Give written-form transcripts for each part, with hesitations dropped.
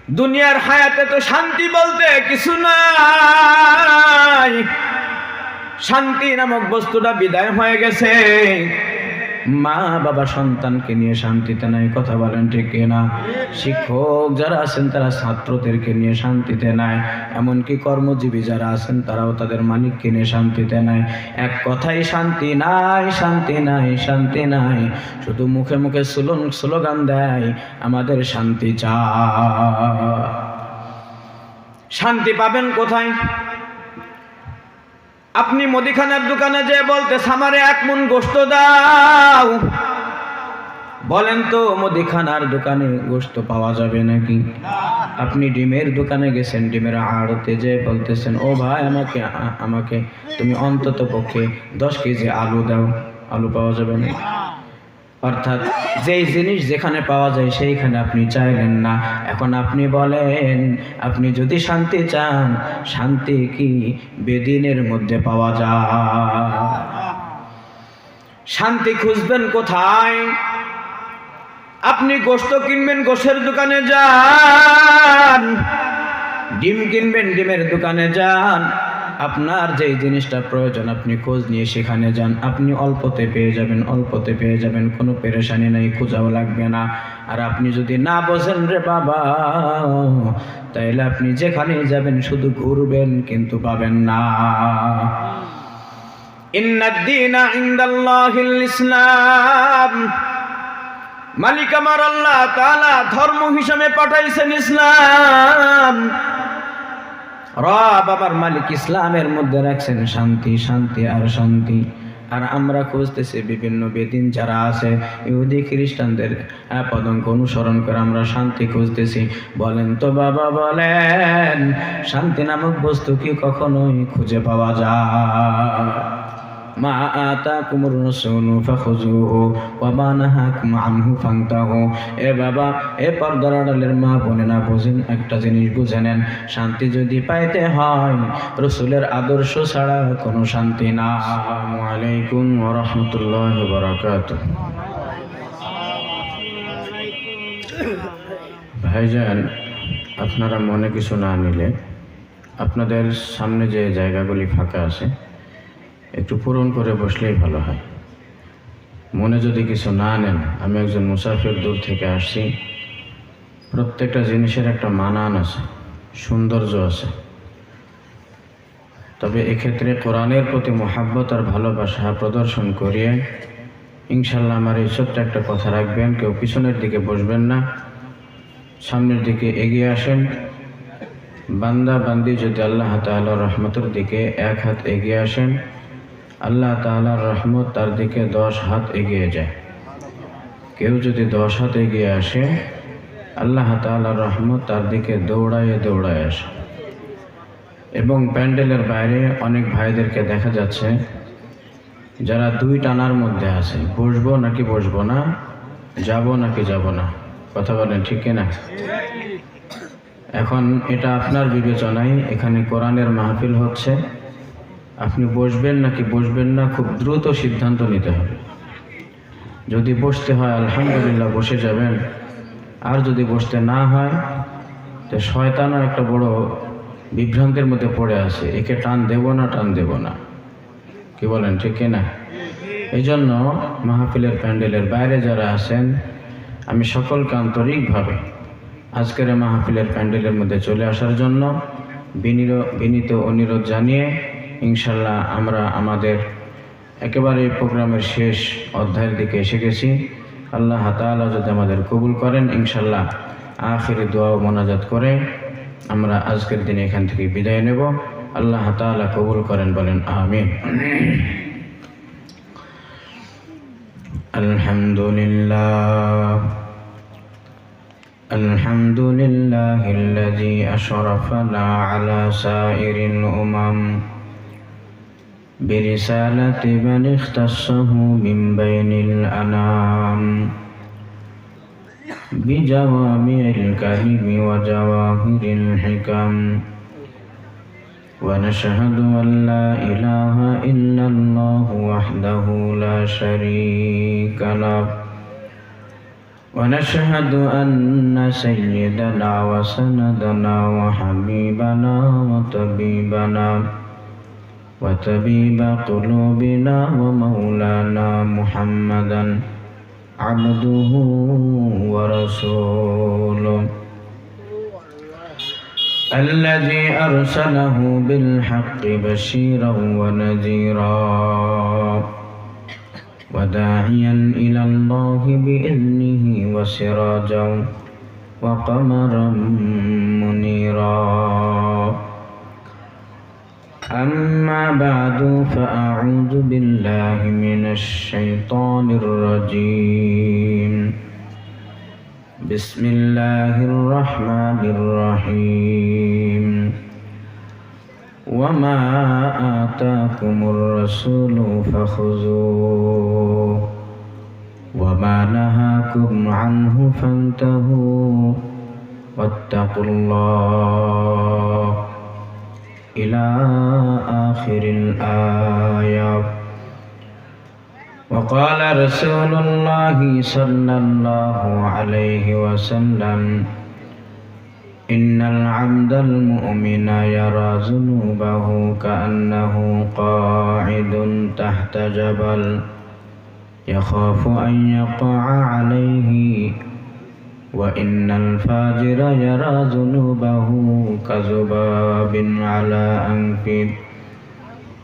দুনিয়ার হায়াতে তো শান্তি বলতে কিছু নাই, শান্তি নামক বস্তুটা বিদায় হয়ে গেছে। মা বাবা সন্তানকে নিয়ে শান্তিতে নাই, কথা বলেন ঠিক কিনা? শিক্ষক যারা আছেন তারা ছাত্রদেরকে নিয়ে শান্তিতে নাই, এমনকি কর্মজীবী যারা আছেন তারাও তাদের মালিককে নিয়ে শান্তিতে নাই। এক কথাই শান্তি নাই, শান্তি নাই, শান্তি নাই। শুধু মুখে মুখে স্লোগান দেয় আমাদের শান্তি চাই। শান্তি পাবেন কোথায়? আপনি মুদিখানার দোকানে যে বলতে আমারে 1 মণ গোশত দাও, বলেন তো মুদিখানার দোকানে গোশত পাওয়া যাবে নাকি? আপনি ডিমের দোকানে গেছেন, ডিমের আড়তে যে বলতেছেন ও ভাই আমাকে তুমি অন্তত পক্ষে 10 কেজি আলু দাও, আলু পাওয়া যাবে না। অর্থাৎ যেই জিনিস যেখানে পাওয়া যায় সেইখানে আপনি চাইলেন না। এখন আপনি বলেন, আপনি যদি শান্তি চান, শান্তি কি বেদিনের মধ্যে পাওয়া যায়? শান্তি খুঁজবেন কোথায়? আপনি গোশত কিনবেন, গোশের দোকানে যান। ডিম কিনবেন, ডিমের দোকানে যান। আপনার যেই জিনিসটা প্রয়োজন আপনি খোঁজ নিয়ে সেখানে যান, আপনি অল্পতে পেয়ে যাবেন, অল্পতে পেয়ে যাবেন, কোনো পেরেশানি নাই, খোঁজাও লাগবে না। আর আপনি যদি না বোঝেন রে বাবা, তাইলে আপনি যেখানেই যাবেন শুধু ঘুরবেন কিন্তু পাবেন না। ইন্নাদ দীনা ইনদাল্লাহিল ইসলাম, মালিক আমার আল্লাহ তাআলা ধর্ম হিসেবে পাঠাইছেন ইসলাম। রব আমার মালিক ইসলামের মধ্যে রাখছেন শান্তি, শান্তি আর শান্তি। আর আমরা খুঁজতেছি বিভিন্ন বেদিন যারা আছে, ইহুদি খ্রিস্টানদের পদাঙ্ক অনুসরণ করে আমরা শান্তি খুঁজতেছি। বলেন তো বাবা, বলেন শান্তি নামক বস্তু কি কখনোই খুঁজে পাওয়া যায়? মা আতাকুমুর রাসূলু ফাখুযুহু ওয়া মা নাহাকুম আনহু ফান্তাহু। এ বাবা, এ পর্দার আড়ালের মা বোনেরা, বুঝেন, একটা জিনিস বুঝে নেন, শান্তি যদি পাইতে হয় রাসূলের আদর্শ ছাড়া কোনো শান্তি না। আসসালামু আলাইকুম ওয়া রাহমাতুল্লাহি ওয়া বারাকাতুহু। ভাইজান, আপনারা মনে কিছু না নিলে আপনাদের সামনে যে জায়গাগুলি ফাঁকা আছে একটু পূরণ করে বসলেই ভালো হয়। মনে যদি কিছু না নেন, আমি একজন মুসাফির, দূর থেকে আসছি। প্রত্যেকটা জিনিসের একটা মানান আছে, সৌন্দর্য আছে। তবে এক্ষেত্রে কোরআনের প্রতি মহাব্বত আর ভালোবাসা প্রদর্শন করিয়ে ইনশাল্লাহ আমার এই ছোট্ট একটা কথা রাখবেন, কেউ পিছনের দিকে বসবেন না, সামনের দিকে এগিয়ে আসেন। বান্দা বান্দি যদি আল্লাহ তাআলার রহমতের দিকে 1 হাত এগিয়ে আসেন, আল্লাহ তাআলার রহমত তার দিকে 10 হাত এগিয়ে যায়। কেউ যদি 10 হাত এগিয়ে আসে, আল্লাহ তাআলার রহমত তার দিকে দৌড়ায় দৌড়ায় আসে। এবং প্যান্ডেলের বাইরে অনেক ভাইদেরকে দেখা যাচ্ছে যারা 2 টানার মধ্যে আছে, বসবো নাকি বসবো না, যাব নাকি যাব না, কথা বলেন ঠিক কিনা? এখন এটা আপনার বিবেচনায়, এখানে কোরআনের মাহফিল হচ্ছে, আপনি বসবেন নাকি বসবেন না খুব দ্রুত সিদ্ধান্ত নিতে হবে। যদি বসতে হয় আলহামদুলিল্লাহ বসে যাবেন, আর যদি বসতে না হয় তো শয়তানও একটা বড় বিভ্রান্তের মধ্যে পড়ে আছে, একে টান দেব না, টান দেব না, কি বলেন ঠিক কিনা? এই জন্য মাহফিলের প্যান্ডেলের বাইরে যারা আছেন, আমি সকলকে আন্তরিকভাবে আজকের মাহফিলের প্যান্ডেলের মধ্যে চলে আসার জন্য বিনীত অনুরোধ জানিয়ে ইনশাল্লাহ আমরা আমাদের একেবারে প্রোগ্রামের শেষ অধ্যায়ের দিকে এসে গেছি। আল্লাহ তাআলা যদি আমাদের কবুল করেন, ইনশাল্লাহ আখিরি দোয়া ও মোনাজাত করে আমরা আজকের দিনে এখান থেকে বিদায় নেব। আল্লাহ তাআলা কবুল করেন, বলেন আমিন। আলহামদুলিল্লাহ আলহামদুলিল্লাহিল্লাযী আশরাফানা আলা সাইরিল উমাম বিরিসালাতি মান ইখতাসাহু মিন বাইনিল আনাম বিজাওয়ামিল কালিমি ওয়া জাওয়াহিরিল হিকাম ওয়া নাশহাদু আন লা ইলাহা ইল্লাল্লাহু ওয়াহদাহু লা শারীকা লাহু ونشهد أن سيدنا وسندنا وحبيبنا وطبيب قلوبنا ومولانا محمدا عبده ورسوله الذي أرسله بالحق بشيرا ونذيرا وداعيا إلى الله بإذنه وسراجا وقمرا منيرا أما بعد فأعوذ بالله من الشيطان الرجيم بسم الله الرحمن الرحيم وما آتاكم الرسول فخذوه وما نهاكم عنه فانتهوا واتقوا الله إلى آخر الآية. وقال رسول الله صلى الله عليه وسلم إن العبد المؤمن يرى ذنوبه كأنه قاعد تحت جبل يخاف أن يقع عليه وإن الفاجر يرى ذنوبه كذباب على أنفه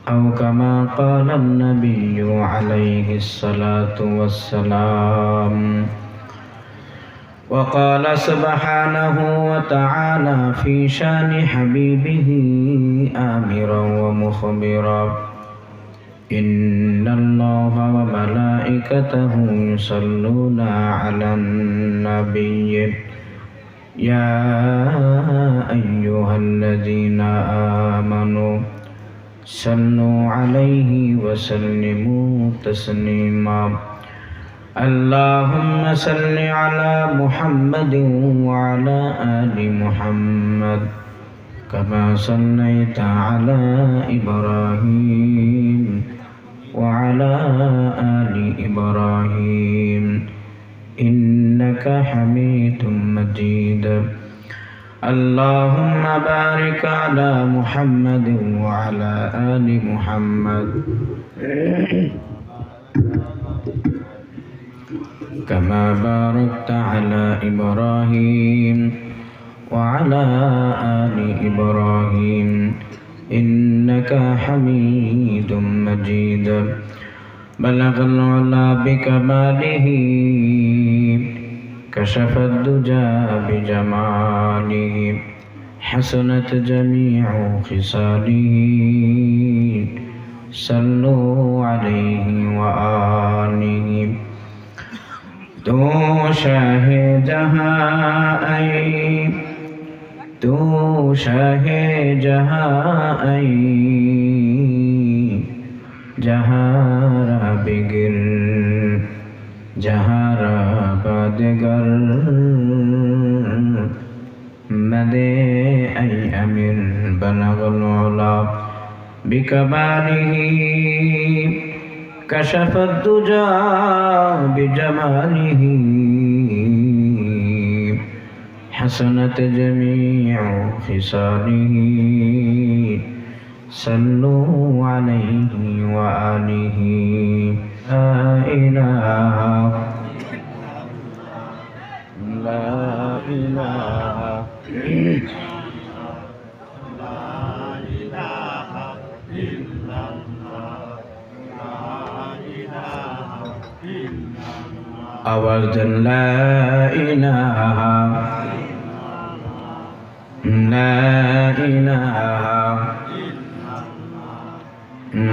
أو كما قال النبي عليه الصلاة والسلام. وقال سبحانه وتعالى في شان حبيبه آمرا ومخبرا إن الله وملائكته يصلون على النبي يا أيها الذين آمنوا صلوا عليه وسلموا تسليما. اللهم صل على محمد وعلى آل محمد كما صليت على إبراهيم وعلى آل إبراهيم إنك حميد مجيد. اللهم بارك على محمد وعلى آل محمد كما باركت على إبراهيم وعلى آل إبراهيم إنك حميد مجيد. بلغ العلا بكماله كشف الدجى بجماله حسنت جميع خصاله صلوا عليه وآله. تو شاہ جہاں ای تو شاہ جہاں ای جہاں را بگر جہاں را بدگر مدے ای امیر بلغ العلا بکمالہ كشف الدجى بجماله حسنت جميع خصاله صلوا عليه وآله. لا إله لا إله آواز لا إله لا إله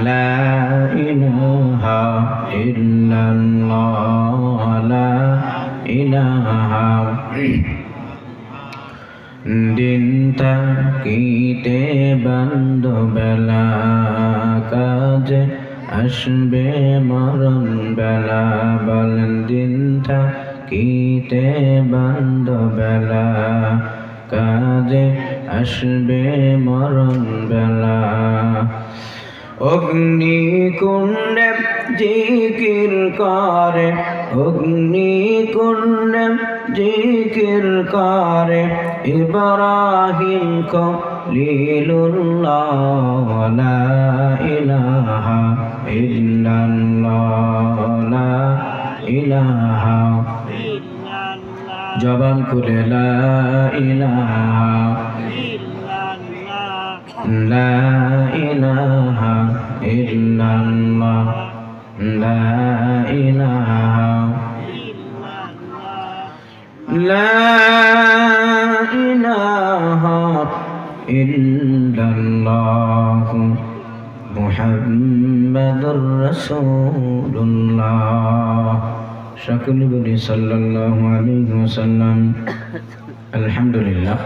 لا إله إلا الله لا إله. दिन থাকিতে বান্ধবেলা কাজে আসবে মরণ বেলা। বলেন দিন থাকিতে বান্ধবেলা কাজে আসবে মরণ বেলা। অগ্নিকুণ্ডে জিকির করে, অগ্নিকুণ্ডে জিকির করে, ইব্রাহিম খলিলুল্লাহ, লা ইলাহা ইল্লাল্লাহ, লা ইলাহা জবান খুলে লা ইলাহা লা ইলাহা ইল্লাল্লাহ, লা ইলাহা লা ইলাহা ইল্লাল্লাহ মুহাম্মাদুর রাসূলুল্লাহ। সকলে বলি সাল্লাল্লাহু আলাইহি ওয়াসাল্লাম। আলহামদুলিল্লাহ,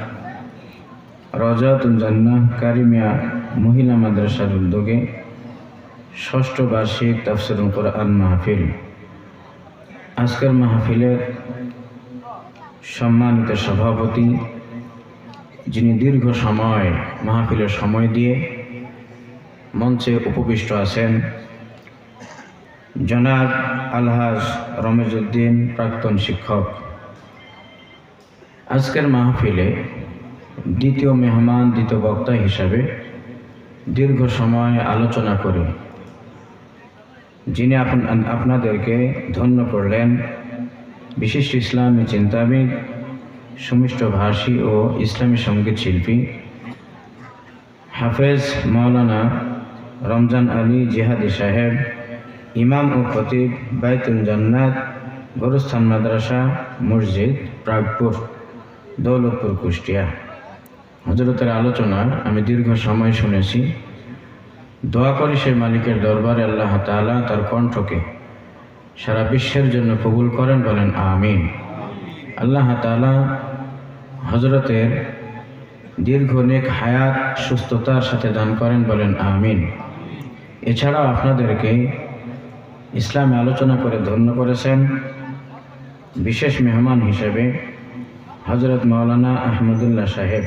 রওজাতুল জান্নাহ কারিমিয়া মহিলা মাদ্রাসার উদ্যোগে ষষ্ঠ বার্ষিক তাফসীরুল কোরআন মাহফিল। আজকের মাহফিলের সম্মানিত সভাপতি, যিনি দীর্ঘ সময় মাহফিলের সময় দিয়ে মঞ্চে উপবিষ্ট আছেন, জনাব আলহাজ রমেজউদ্দিন, প্রাক্তন শিক্ষক। আজকের মাহফিলে দ্বিতীয় মেহমান, দ্বিতীয় বক্তা হিসাবে দীর্ঘ সময় আলোচনা করে যিনি আপনাদেরকে ধন্য করলেন, বিশিষ্ট ইসলামী চিন্তাবিদ, সুমিষ্ট ভাষী ও ইসলামী সঙ্গীত শিল্পী হাফেজ মাওলানা রমজান আলী জিহাদি সাহেব, ইমাম ও খতিব, বাইতুল জান্নাত গোরস্থান মাদ্রাসা মসজিদ, প্রাগপুর, দৌলতপুর, কুষ্টিয়া। হযরতের আলোচনা আমি দীর্ঘ সময় শুনেছি। দোয়া করি সেই মালিকের দরবারে আল্লাহ তাআলা তার কণ্ঠকে সারা বিশ্বের জন্য কবুল করেন, বলেন আমিন। আল্লাহ তাআলা হযরতের দীর্ঘ নেক হায়াত সুস্থতার সাথে দান করেন, বলেন আমিন। এছাড়াও আপনাদেরকে ইসলামে আলোচনা করে ধন্য করেছেন বিশেষ মেহমান হিসেবে হযরত মাওলানা আহমদুল্লাহ সাহেব।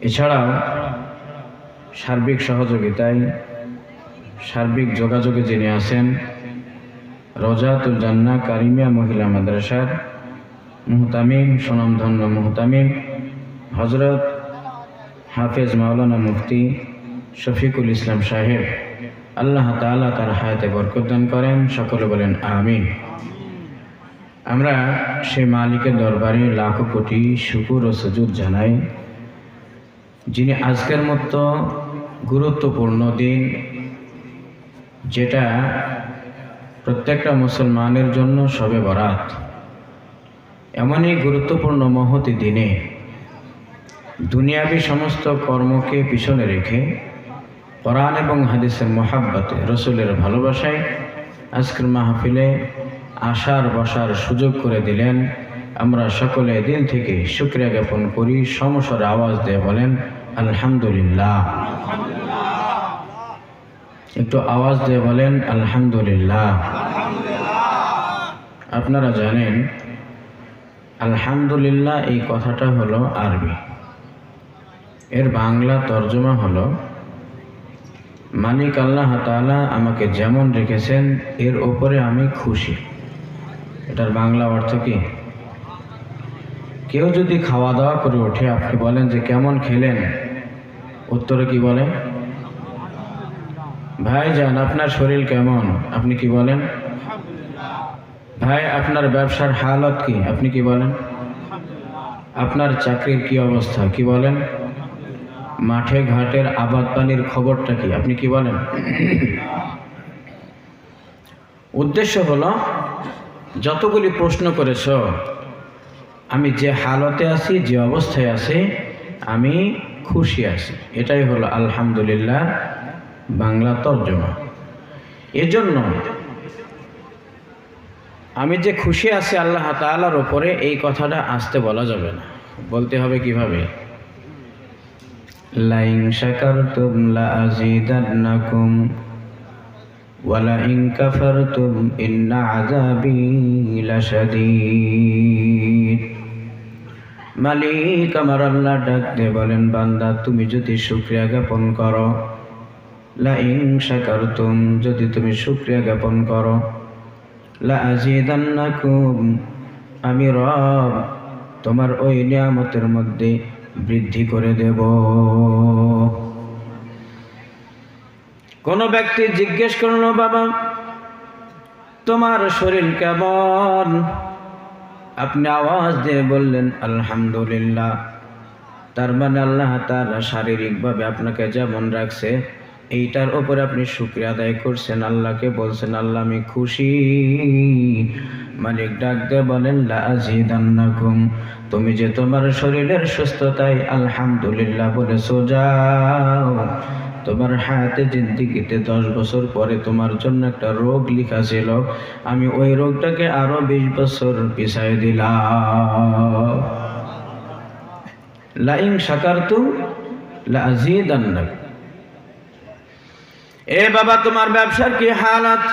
এছাড়াও সার্বিক সহযোগিতায়, সার্বিক যোগাযোগে যিনি আছেন, রওজাতুল জান্নাহ কারিমিয়া মহিলা মাদ্রাসার মুহতামিম, সুনামধন্য মুহতামিম হযরত হাফেজ মাওলানা মুফতি শফিকুল ইসলাম সাহেব। আল্লাহ তাআলা তার হায়াতে বরকত দান করেন, সকলে বলেন আমিন। আমরা সেই মালিকের দরবারে লাখো কোটি শুকর ও সুজুদ জানাই, যিনি আজকের মতো গুরুত্বপূর্ণ দিন, যেটা প্রত্যেকটা মুসলমানের জন্য শবে বরাত, এমনই গুরুত্বপূর্ণ মহতি দিনে দুনিয়াবী সমস্ত কর্মকে পিছনে রেখে কোরআন এবং হাদিসের মহাব্বতে, রসুলের ভালোবাসায় আজকের মাহফিলে আসার বসার সুযোগ করে দিলেন। আমরা সকলে দিল থেকে শুকরিয়া জ্ঞাপন করি। সমস্যার আওয়াজ দিয়ে বলেন আলহামদুলিল্লাহ। একটু আওয়াজ দিয়ে বলেন আলহামদুলিল্লাহ। আপনারা জানেন আলহামদুলিল্লাহ এই কথাটা হলো আরবি, এর বাংলা তর্জমা হলো মালিক আল্লাহ তাআলা আমাকে যেমন রেখেছেন এর ওপরে আমি খুশি। এটার বাংলা অর্থ কি? কেউ যদি খাওয়া দাওয়া করে ওঠে, আপনি বলেন যে কেমন খেলেন, উত্তরে কি বলেন? ভাই যান আপনার শরীর কেমন, আপনি কি বলেন? ভাই আপনার ব্যবসার হালত কি, আপনি কি বলেন? আপনার চাকরির কি অবস্থা, কি বলেন? মাঠে ঘাটের আবাদ পানির খবরটা কি, আপনি কি বলেন? উদ্দেশ্য হলো যতগুলি প্রশ্ন করেছ, আমি যে হালতে আছি, যে অবস্থায় আছি, আমি খুশি আছি, এটাই হলো আলহামদুলিল্লাহ বাংলা তর্জমা। এজন্য আমি যে খুশি আছি আল্লাহ তাআলার উপরে, এই কথাটা আস্তে বলা যাবে না, বলতে হবে কিভাবে? লাইন শাকারতুম লাযিদান্নাকুম ওয়া লাইন কাফারতুম ইন্না আযাবি লাশাদীদ। মালিক আমার আল্লাহ ডাক দিয়ে বলেন, বান্দা তুমি যদি শুকরিয়া জ্ঞাপন করো, লা ইন শাকারতুম, যদি তুমি শুকরিয়া জ্ঞাপন করো, লা আযীদান্নাকুম, আমি রব তোমার ওই নিয়ামতের মধ্যে বৃদ্ধি করে দেব। কোন ব্যক্তি জিজ্ঞেস করলো, বাবা তোমার শরীর কেমন? আপনি আওয়াজ দিয়ে বললেন আলহামদুলিল্লাহ। তার মানে আল্লাহ তাআলা শারীরিকভাবে আপনাকে যেমন রাখছে, এইটার উপরে আপনি শুকরিয়া আদায় করছেন, আল্লাহকে বলছেন আল্লাহ আমি খুশি। মালিক ডাক দিয়ে বলেন লা আযীদান্নাকুম, তুমি যে তোমার শরীরের সুস্থতায় আলহামদুলিল্লাহ বলেছো, যাও তোমার হায়াতে জিন্দেগিতে 10 বছর পরে তোমার জন্য একটা রোগ লেখা ছিল, আমি ওই রোগটাকে আরো 20 বছর পিছাই দিলাম। লা ইন শাকারতুম লা আযীদান্নাকুম। এ বাবা তোমার ব্যবসার কি হালাত,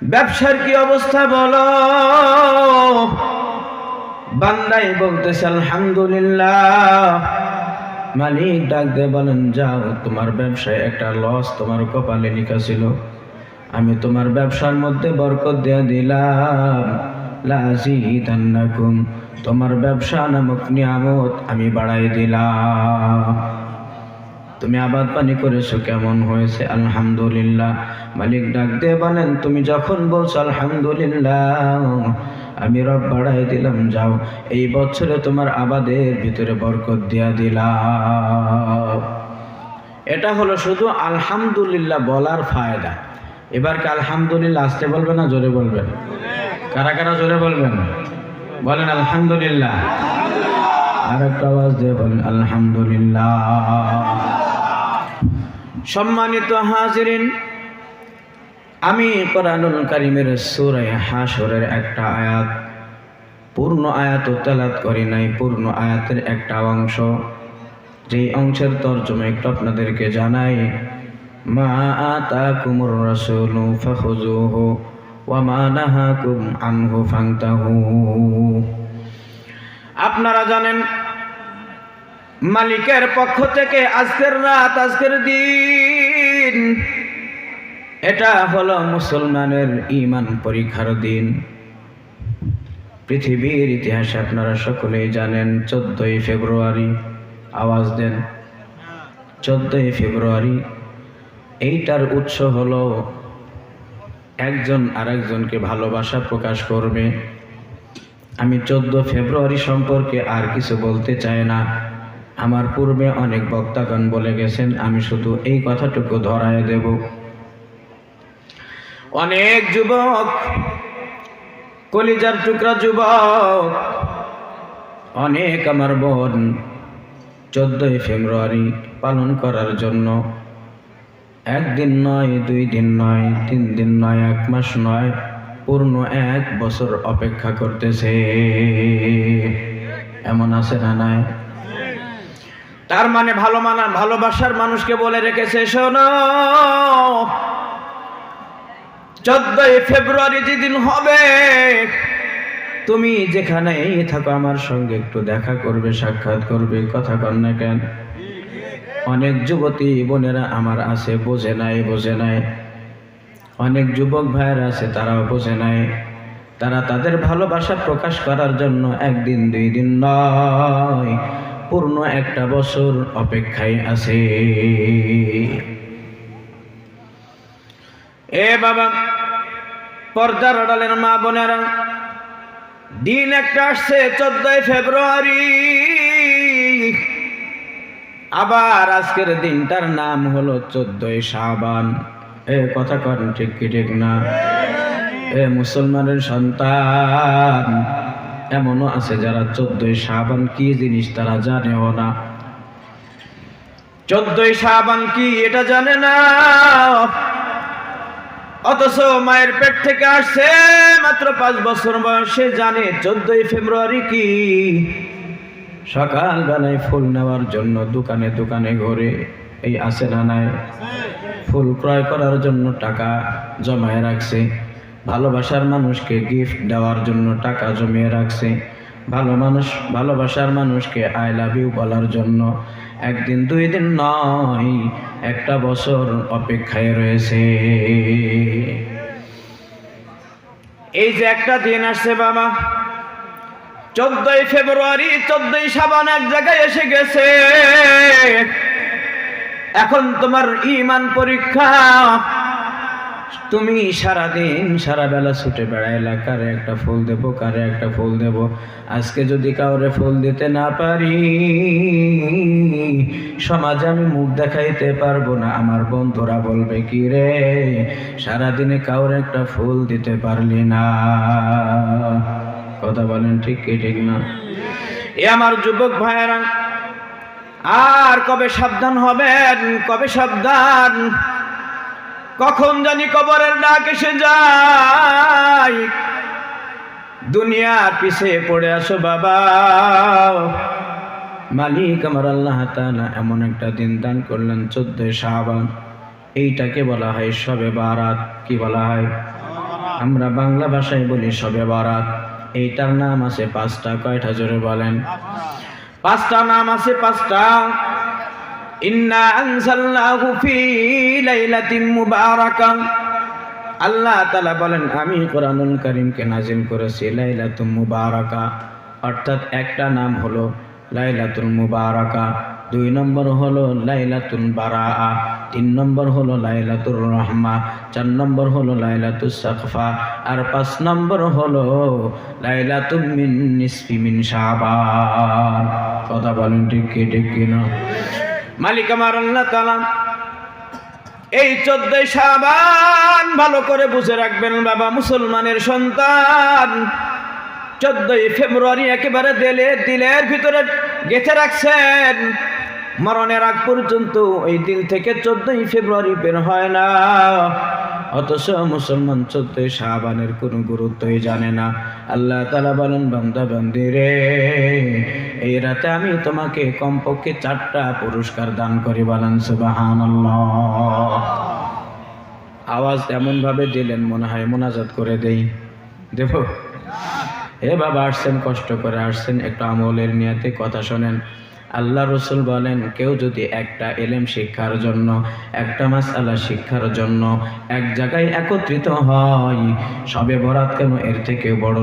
ব্যবসার কি অবস্থা বলো? বান্দাই বলতেছে আলহামদুলিল্লাহ। মালিক ডাক দিয়ে বলেন যাও তোমার ব্যবসায় একটা লস তোমার কপালে লেখা ছিল, আমি তোমার ব্যবসার মধ্যে বরকত দিয়ে দিলাম। লা আযীদান্নাকুম, তোমার ব্যবসা নামক নিয়ামত আমি বাড়াই দিলাম। তুমি আবাদ পানি করেছো, কেমন হয়েছে? আলহামদুলিল্লাহ। মালিক ডাক দিয়ে বলেন তুমি যখন বলছো আলহামদুলিল্লাহ, আমি রব বাড়াই দিলাম, যাও এই বছরে তোমার আবাদের ভিতরে বরকত দিয়া দিলাম। এটা হলো শুধু আলহামদুলিল্লাহ বলার ফায়দা। এবার কি আলহামদুলিল্লাহ আসতে বলবেন না জোরে বলবেন? কারা কারা জোরে বলবেন? বলেন আলহামদুলিল্লাহ। আর একটা আওয়াজ দিয়ে বলেন আলহামদুলিল্লাহ। সম্মানিত হাজিরিন, আমি কোরআনুল কারীমের সূরা হাশরের একটা আয়াত, পূর্ণ আয়াত তেলাওয়াত করি নাই, পূর্ণ আয়াতের একটা অংশ, যেই অংশের তরজমা একটু আপনাদেরকে জানাই। মা আতাকুমুর রাসূলু ফাখুযুহু ওয়া মা নাহাকুম আনহু ফান্তাহু। আপনারা জানেন মালিকের পক্ষ থেকে আজকের রাত, আজকের দিন, এটা হলো মুসলমানের ঈমান পরীক্ষার দিন। পৃথিবীর ইতিহাসে আপনারা সকলেই জানেন 14ই ফেব্রুয়ারি, আওয়াজ দেন 14ই ফেব্রুয়ারি, এইটার উৎস হলো একজন আরেকজনকে ভালোবাসা প্রকাশ করবে। আমি 14 ফেব্রুয়ারি সম্পর্কে আর কিছু বলতে চাই না, আমার পূর্বে অনেক বক্তাগণ বলে গেছেন, আমি শুধু এই কথাটুকু ধরায় দেব। অনেক যুবক, কলিজার টুকরা যুবক, অনেক আমার বোন 14ই ফেব্রুয়ারি পালন করার জন্য একদিন নয়, 2 দিন নয়, 3 দিন নয়, 1 মাস নয়, পূর্ণ 1 বছর অপেক্ষা করতেছে। এমন আছে না নাই? তার মানে ভালোবাসার মানুষকে বলে রেখেছে, শোনো 14ই ফেব্রুয়ারি যেদিন হবে, তুমি যেখানেই থাকো আমার সঙ্গে একটু দেখা করবে, সাক্ষাৎ করবে। কথা কন না কেন? অনেক যুবতী বোনেরা আমার আছে, বোঝে নাই। অনেক যুবক ভাইয়ের আছে, তারাও বোঝে নাই। তারা তাদের ভালোবাসা প্রকাশ করার জন্য 1 দিন 2 দিন নয়, পূর্ণ 1 বছর অপেক্ষায় আছে। এ বাবা, পর্দার আড়ালের মা বোনেরা, দিন একটা আসছে 14ই ফেব্রুয়ারি, আবার আজকের দিনটার নাম হলো 14ই শাবান। এ কথা কন ঠিক কি ঠিক না? এ মুসলমানের সন্তান, এমনও আছে যারা 14ই শাবান কি জিনিস তারা জানেও না। 14ই শাবান কি এটা জানে না, অথচ মায়ের পেট থেকে আসছে মাত্র 5 বছর বয়সে জানে 14ই ফেব্রুয়ারি কি। সকাল বেলায় ফুল নেওয়ার জন্য দোকানে দোকানে ঘুরে, এই আছে না নাই? ফুল ক্রয় করার জন্য টাকা জমায়ে রাখছে, ভালোবাসার মানুষকে গিফট দেওয়ার জন্য টাকা জমিয়ে রাখছে, ভালো মানুষ, ভালোবাসার মানুষকে আই লাভ ইউ বলার জন্য একদিন দুই দিন নয়, একটা বছর অপেক্ষায় রয়েছে। এই যে একটা দিন আসছে বাবা, 14ই ফেব্রুয়ারি, 14ই শাবান এক জায়গায় এসে গেছে। এখন তোমার ঈমান পরীক্ষা। তুমি সারাদিন সারা বেলা ছুটে বেড়াইলা, কারে একটা ফুল দেব, কারে একটা ফুল দেব। আজকে যদি কাউরে ফুল দিতে না পারি, সমাজে আমি মুখ দেখাইতে পারবো না। আমার বন্ধুরা বলবে কি রে, সারাদিনে কাউরে একটা ফুল দিতে পারলি না। কথা বলেন ঠিক কি ঠিক না? এ আমার যুবক ভাইয়েরা, আর কবে সাবধান হবেন, কবে সাবধান? কখন জানি কবরের ডাক এসে যায়। দুনিয়ার পিছে পড়ে আসো বাবা। মালিক আমার আল্লাহ তাআলা এমন একটা দিন দান করলেন 14 শাবান। এইটাকে বলা হয় শবে বারাত। কি বলা হয়? আমরা বাংলা ভাষায় বলি শবে বারাত। এইটার নাম আছে 5টা। কয়টা জোরে বলেন? 5টা নাম আছে, 5টা। ইন্না আনজালনাহু ফি লাইলাতিন মুবারাকা। আল্লাহ তাআলা বলেন, আমি কোরআনুল কারীমকে নাজিল করেছি লাইলাতুল মুবারাকা, অর্থাৎ একটা নাম হলো লাইলাতুল মুবারাকা, 2 নম্বর হলো লাইলাতুল বারাআ, 3 নম্বর হলো লাইলাতুর রহমা, 4 নম্বর হলো লাইলাতুস সাকফা, আর 5 নম্বর হলো লাইলাতুম মিন নিসফি মিন শাবান। কথা বলেন ঠিক কি ঠিক কিনা? মালিক আমার আল্লাহ তাআলা এই 14 শাবান ভালো করে বুঝে রাখবেন বাবা, মুসলমানের সন্তান। 14 ফেব্রুয়ারি একেবারে দিলের ভিতরে গেঁথে রাখছেন। মরণের আগ পর্যন্ত এই দিল থেকে 14 ফেব্রুয়ারি বের হয় না। অথচ মুসলমান 14 শাবানের কোনো গুরুত্বই জানে না। আল্লাহ তাআলা বলেন, বান্দা বান্দি রে, এই রাতে আমি তোমাকে কমপক্ষে 4টা পুরস্কার দান করি। বলেন সুবহানাল্লাহ। আওয়াজ এমন ভাবে দিলেন মনে হয় মোনাজাত করে দেই। দেব? এ বাবা, আসছেন, কষ্ট করে আসছেন, একটু আমলের নিয়তে কথা শোনেন। আল্লাহ রসুল বলেন, কেউ যদি একটা ইলম শিক্ষার জন্য, একটা মাসআলা শিক্ষার জন্য এক জায়গায় একত্রিত হয়, শবে বরাত কেন, এর থেকে বড়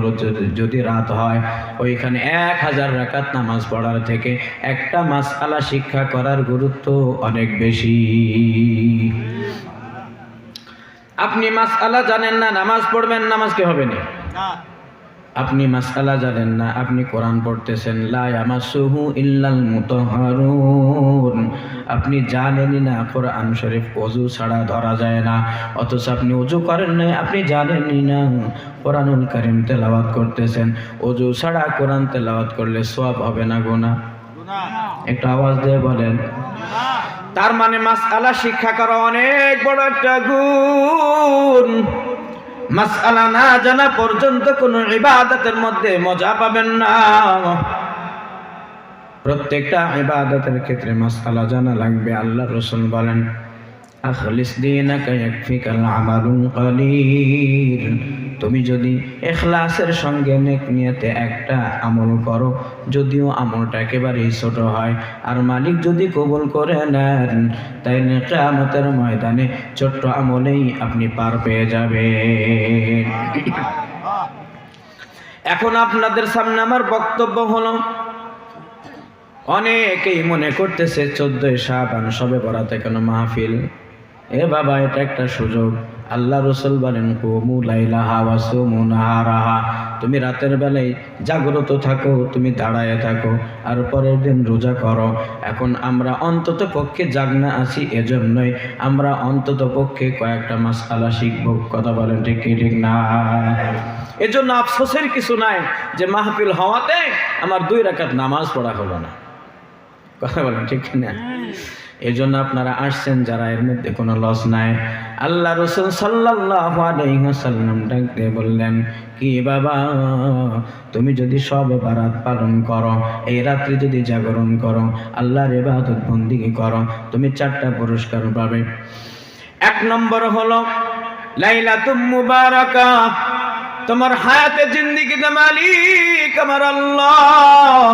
যদি রাত হয়, ওইখানে 1000 রাকাত নামাজ পড়ার থেকে একটা মাসআলা শিক্ষা করার গুরুত্ব অনেক বেশি। আপনি মাসআলা জানেন না, নামাজ পড়বেন, নামাজ কি হবে না? আপনি মাসআলা জানেন না, আপনি কোরআন পড়তেছেন, লা ইয়ামাসসুহু ইল্লাল মুতাহহারুন, আপনি জানেনই না কোরআন শরীফ ওযু ছাড়া ধরা যায় না। অথচ আপনি ওযু করেন নাই, আপনি জানেনই না কোরআনুল কারীম তেলাওয়াত করতেছেন। ওযু ছাড়া কোরআন তেলাওয়াত করলে সওয়াব হবে না গুনাহ? একটু আওয়াজ দিয়ে বলেন। তার মানে মাসআলা শিক্ষা করা অনেক বড় একটা গুণ। মাসআলা না জানা পর্যন্ত কোন ইবাদতের মধ্যে মজা পাবেন না। প্রত্যেকটা ইবাদতের ক্ষেত্রে মাসআলা জানা লাগবে। আল্লাহ রাসূল বলেন, আখলিস দীনাকা ইয়াকফিকাল আমালুল কলিল। তুমি যদি ইখলাসের সঙ্গে নেক নিয়তে একটা আমল করো, যদিও আমলটা একেবারেই ছোট হয়, আর মালিক যদি কবুল করে নেন, তাইলে কিয়ামতের ময়দানে ছোট্ট আমলেই আপনি পার পেয়ে যাবেন। এখন আপনাদের সামনে আমার বক্তব্য হলো, অনেকেই মনে করতেছে 14 শাবান শবে বরাতে কেন মাহফিল? এ বাবা, এটা একটা সুযোগ। আল্লাহ রাসূল বলেন, কুমু লাইলাহা ওয়া সুমু নাহারাহা। তুমি রাতের বেলায় জাগ্রত থাকো, তুমি দাঁড়ায় থাকো, আর পরের দিন রোজা করো। এখন আমরা অন্তত পক্ষে জাগনা আছি, এজন্যই আমরা অন্তত পক্ষে কয়েকটা মাসআলা শিখব। কথা বলেন ঠিক কি ঠিক না? এজন্য আফসোসের কিছু নাই যে মাহফিল হওয়াতে আমার 2 রাকাত নামাজ পড়া হলো না। কথা বলেন ঠিক না? এই জন্য আপনারা আসছেন যারা, এর মধ্যে কোনো লস নাই। আল্লাহ রাসূল সাল্লাল্লাহু আলাইহি ওয়াসাল্লাম ডাক দিয়ে বললেন, কি বাবা, তুমি যদি শবে বারাত পালন করো, এই রাত্রি যদি জাগরণ করো, আল্লাহর ইবাদত বন্দেগী করো, তুমি 4টা পুরস্কার পাবে। 1 নম্বর হলো লাইলাতুল মুবারাকা, তোমার হায়াতে জিন্দেগিতে মালিক আমার আল্লাহ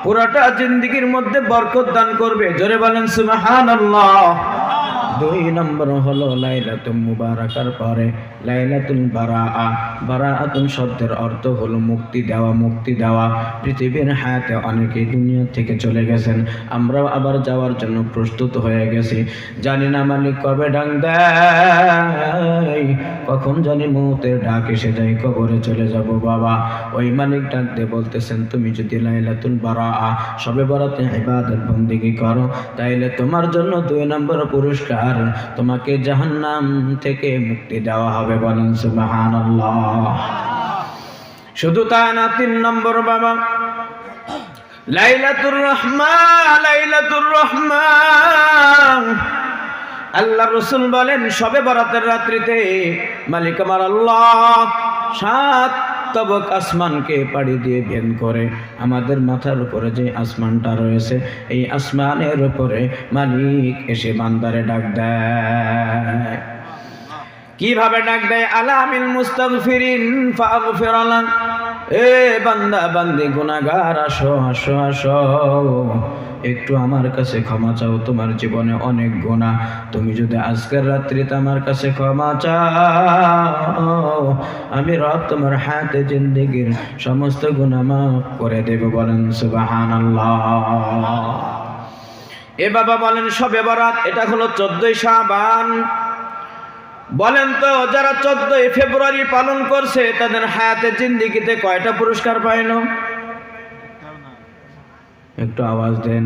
পুরাটা জিন্দেগির মধ্যে বরকত দান করবে। জোরে বলেন সুবহানাল্লাহ। 2 নম্বর হলো লাইলাতুল মুবারাকার পরে লাইলাতুল বারাআ। বারাআতুন শব্দের অর্থ হলো মুক্তি দেওয়া, মুক্তি দেওয়া। পৃথিবীর হায়াতে অনেকে দুনিয়া থেকে চলে গেছেন, আমরাও আবার যাওয়ার জন্য প্রস্তুত হয়ে গেছি। জানি না মালিক কবে ডাক দেয়, কখন জানি মৌতের ডাক এসে যায়, কবরে চলে যাব বাবা। ওই মালিক ডাক দিয়ে বলতেছেন, তুমি যদি লাইলাতুল বারাআ শবে বরাতে ইবাদত বন্দেগী করো, তাইলে তোমার জন্য 2 নম্বর পুরস্কার, তোমাকে জাহান্নাম থেকে মুক্তি দেওয়া হবে। বলেন সুবহানাল্লাহ। শুধু তা না, 3 নম্বর বাবা লাইলাতুর রহমান। লাইলাতুর রহমান আল্লাহ রাসূল বলেন শবে বরাতের রাত্রিতে মালিক আমার আল্লাহ 7 তবক আসমানকে পাড়ি দিয়ে বের করে আমাদের মাথার উপরে যে আসমানটা রয়েছে, এই আসমানের উপরে মালিক এসে বান্দারে ডাক দেয়। কিভাবে ডাক দেয়? আলামিল মুস্তাগফিরিন ফাগফির লাক। এ বান্দা বান্দি গুনাহগার, আসো আসো আসো, একটু আমার কাছে ক্ষমা চাও। তোমার জীবনে অনেক গুনাহ, তুমি যদি আজকের রাত্রিতে আমার কাছে ক্ষমা চাও, আমি রব তোমার হায়াতে জিন্দেগির সমস্ত গুনাহ মাফ করে দেব। বলেন সুবহানাল্লাহ। এ বাবা বলেন শবে বরাত এটা হলো 14ই শাবান। বলেন তো যারা 14ই ফেব্রুয়ারি পালন করছে তাদের হায়াতে জিন্দেগিতে কয়টা পুরস্কার পাইল? একটু আওয়াজ দেন।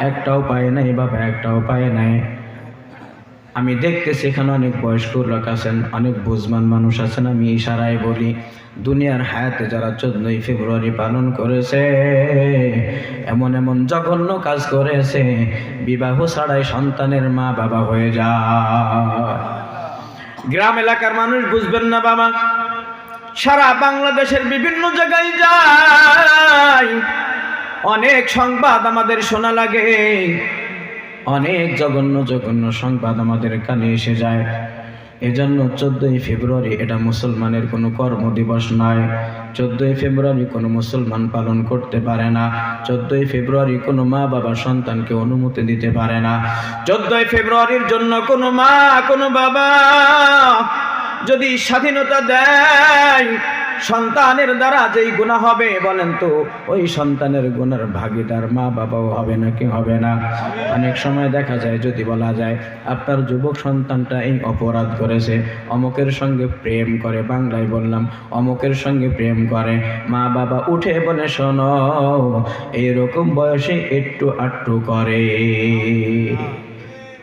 একটাও পায় নাই বাবা, একটাও পায় নাই। আমি দেখতেছি এখানে অনেক বয়স্ক লোক আছেন, অনেক বুঝমান মানুষ আছেন। আমি ইশারায় বলি, দুনিয়ার হায়াতে যারা 14ই ফেব্রুয়ারি পালন করেছে, এমন এমন জঘন্য কাজ করেছে, বিবাহ ছাড়াই সন্তানের মা বাবা হয়ে যায়। গ্রাম এলাকার মানুষ বুঝবেন না বাবা, সারা বাংলাদেশের বিভিন্ন জায়গায় যায়, অনেক সংবাদ আমাদের শোনা লাগে, অনেক জঘন্য জঘন্য সংবাদ আমাদের কানে এসে যায়। এজন্য 14ই ফেব্রুয়ারি এটা মুসলমানের কোনো কর্মদিবস নয়। 14ই ফেব্রুয়ারি কোনো মুসলমান পালন করতে পারে না। 14ই ফেব্রুয়ারি কোনো মা বাবা সন্তানকে অনুমতি দিতে পারে না। 14ই ফেব্রুয়ারির জন্য কোনো মা কোনো বাবা যদি স্বাধীনতা দেয়, সন্তানের দ্বারা যেই গুনাহ হবে, বলেন তো ওই সন্তানের গুনার ভাগীদার মা বাবাও হবে নাকি হবে না? অনেক সময় দেখা যায়, যদি বলা যায় আপনার যুবক সন্তানটা এই অপরাধ করেছে, অমুকের সঙ্গে প্রেম করে, বাংলায় বললাম অমুকের সঙ্গে প্রেম করে, মা বাবা উঠে বলে শোনো এইরকম বয়সে একটু আটটু করে।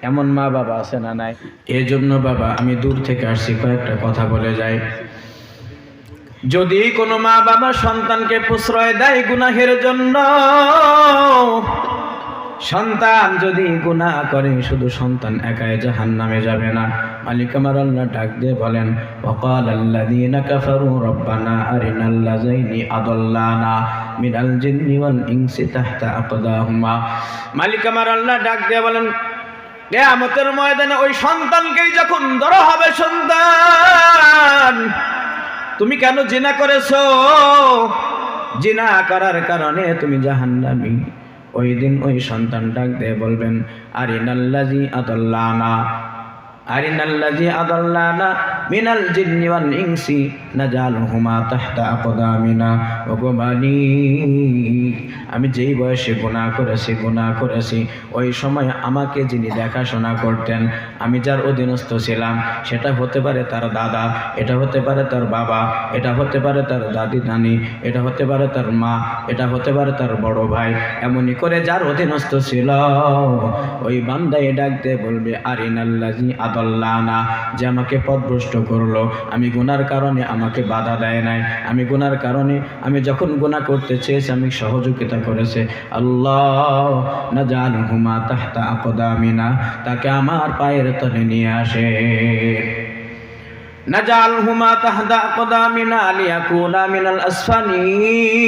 এমন মা বাবা আছে না নাই? এই জন্য বাবা আমি দূর থেকে আসছি, কয়েকটা কথা বলে যাই। যদি কোনো মা বাবা সন্তানকে প্রশ্রয় দেয় গুনাহের জন্য, সন্তান যদি গুনাহ করে, শুধু সন্তান একাই জাহান্নামে যাবে না। মালিক আমার আল্লাহ ডাক দিয়ে বলেন, ওয়াকালাল্লাযীনা কাফারু রব্বানা আরিনাল্লাযাইনি আদাল্লানা মিনাল জিন্নি ওয়াল ইনসি তাহতা আকদাহুমা। মালিক আমার আল্লাহ ডাক দিয়ে বলেন, কিয়ামতের ময়দানে ওই সন্তানকেই যখন ধরা হবে, সন্তান তুমি কেন জিনা করেছো? জিনা করার কারণে তুমি জাহান্নামী। ওই দিন ওই সন্তান ডাক দিয়ে বলবেন, আরিনাল্লাযী আদাল্লানা আরিনাল্লাযী আদাল্লানা মিনাল জিন্নি ওয়াল ইনসি নাজালহুমা তাহতা আকদামিনা। ওগো মালিক, আমি যেই বয়সে গুনাহ করেছি ওই সময় আমাকে যিনি দেখাশোনা করতেন, আমি যার অধীনস্থ ছিলাম, সেটা হতে পারে তার দাদা, এটা হতে পারে তার বাবা, এটা হতে পারে তার দাদি নানি, এটা হতে পারে তার মা, এটা হতে পারে তার বড় ভাই, এমনই করে যার অধীনস্থ ছিল, ওই বান্দায় ডাক দিয়ে বলবে, আরিনাল্লাযী আদাল্লানা, যে আমাকে পথভ্রষ্ট করলো, আমি গুনার কারণে আমাকে বাধা দেয় নাই, আমি গুনার কারণে আমি যখন গুনাহ করতে চেয়েছি আমি সহযোগিতা করেছে, আল্লাহ নাজালহুমা তাহতা আকদামিনা, তাকে আমার পায়ের তলে নিয়ে আসে। নাজালহুমা তাহতা আকদামিনা লিয়াকুনা মিনাল আসফালিন,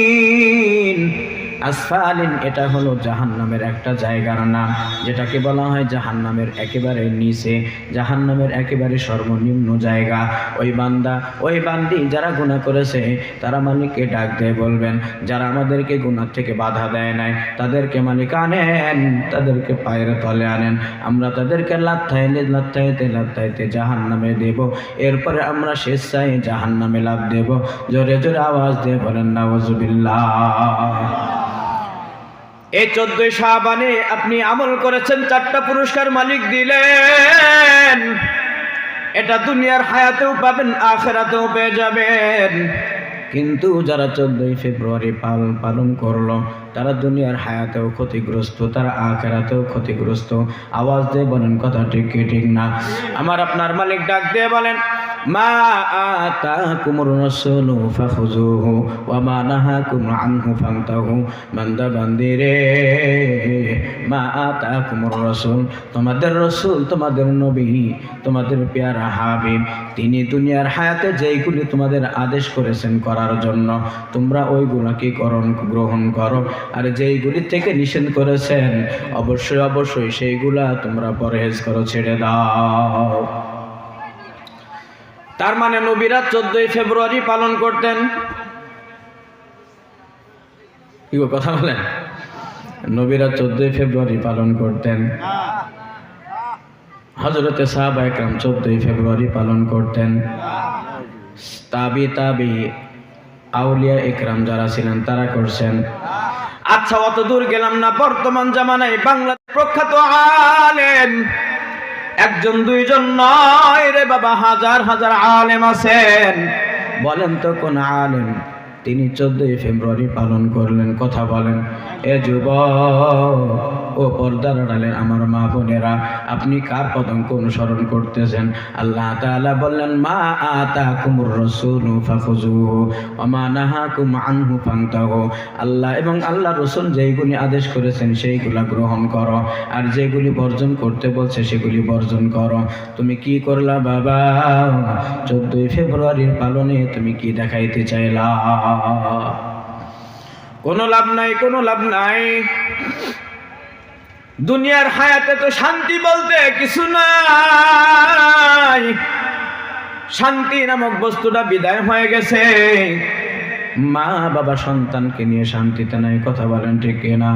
আসফালিন এটা হলো জাহান্নামের একটা জায়গার নাম, যেটাকে বলা হয় জাহান্নামের একেবারে নিচে, জাহান্নামের একেবারে সর্বনিম্ন জায়গা। ওই বান্দা ওই বান্দি যারা গুনাহ করেছে তারা মালিককে ডাক দিয়ে বলবেন, যারা আমাদেরকে গুনাহ থেকে বাধা দেয় নাই তাদেরকে মালিক আনেন, তাদেরকে পায়ের তলে আনেন, আমরা তাদেরকে লাত্থাইতে জাহান্নামে দেব, এরপরে আমরা স্বেচ্ছায় জাহান্নামে লাফ দেব। জোরে জোরে আওয়াজ দিয়ে বলেন নাউজুবিল্লাহ। এই 14 শাবানে আপনি আমল করেছেন, 4টা পুরস্কার মালিক দিলেন। এটা দুনিয়ার হায়াতেও পাবেন, আখিরাতেও পেয়ে যাবেন। কিন্তু যারা 14 ফেব্রুয়ারি পালন করলো তারা দুনিয়ার হায়াতেও ক্ষতিগ্রস্ত, তারা আখিরাতেও ক্ষতিগ্রস্ত। আওয়াজ দিয়ে বলেন কথা ঠিক কি ঠিক না? আমার আপনার মালিক ডাক দিয়ে বলেন, মা আতাকুমুর রাসূলু ফাখুযুহু ওয়া মা নাহাকুম আনহু ফান্তাহু। বান্দা বান্দি রে, মা আতাকুমুর রাসূল, তোমাদের রাসূল, তোমাদের নবী, তোমাদের পেয়ারা হাবিব, তিনি দুনিয়ার হায়াতে যেইগুলি তোমাদের আদেশ করেছেন করার জন্য তোমরা ওইগুলোকে গ্রহণ করো, আর যেইগুলি থেকে নিষেধ করেছেন অবশ্যই সেইগুলা তোমরা পরহেজ করো, ছেড়ে দাও। তার মানে নবীরা 14 ফেব্রুয়ারি পালন করতেন। কি কথা বলেন? নবীরা 14 ফেব্রুয়ারি পালন করতেন। হযরতে সাহাবা একরাম 14 ফেব্রুয়ারি পালন করতেন। তাবি আউলিয়া একরাম যারা ছিলেন তারা করছেন। আচ্ছা, অত দূর গেলাম না। বর্তমান জামানায় বাংলাদেশ প্রখ্যাত আলেম একজন দুইজন নয় রে বাবা, হাজার হাজার আলেম আছেন। বলেন তো কোন আলেম তিনি 14 ফেব্রুয়ারি পালন করলেন? কথা বলেন। এ যুবক, ও পর্দার আড়ালের আমার মা বোনেরা, আপনি কার পদঙ্ক অনুসরণ করতেছেন? আল্লাহ তাআলা বললেন, মা আতাকুমুর রাসূলু ফাখুযুহু ওয়া মা নাহাকুম আনহু ফান্তাহু। আল্লাহ এবং আল্লাহ রাসূল যেইগুলি আদেশ করেছেন সেইগুলা গ্রহণ করো, আর যেগুলি বর্জন করতে বলছে সেগুলি বর্জন করো। তুমি কি করলা বাবা? 14 ফেব্রুয়ারির পালনে তুমি কি দেখাইতে চাইলা? কোনো লাভ নাই, কোনো লাভ নাই। দুনিয়ার হায়াতে তো শান্তি বলতে কিছু নাই। শান্তি নামক বস্তুটা বিদায় হয়ে গেছে। মা বাবা সন্তানকে নিয়ে শান্তিতে নাই, কথা বলেন ঠিক কিনা?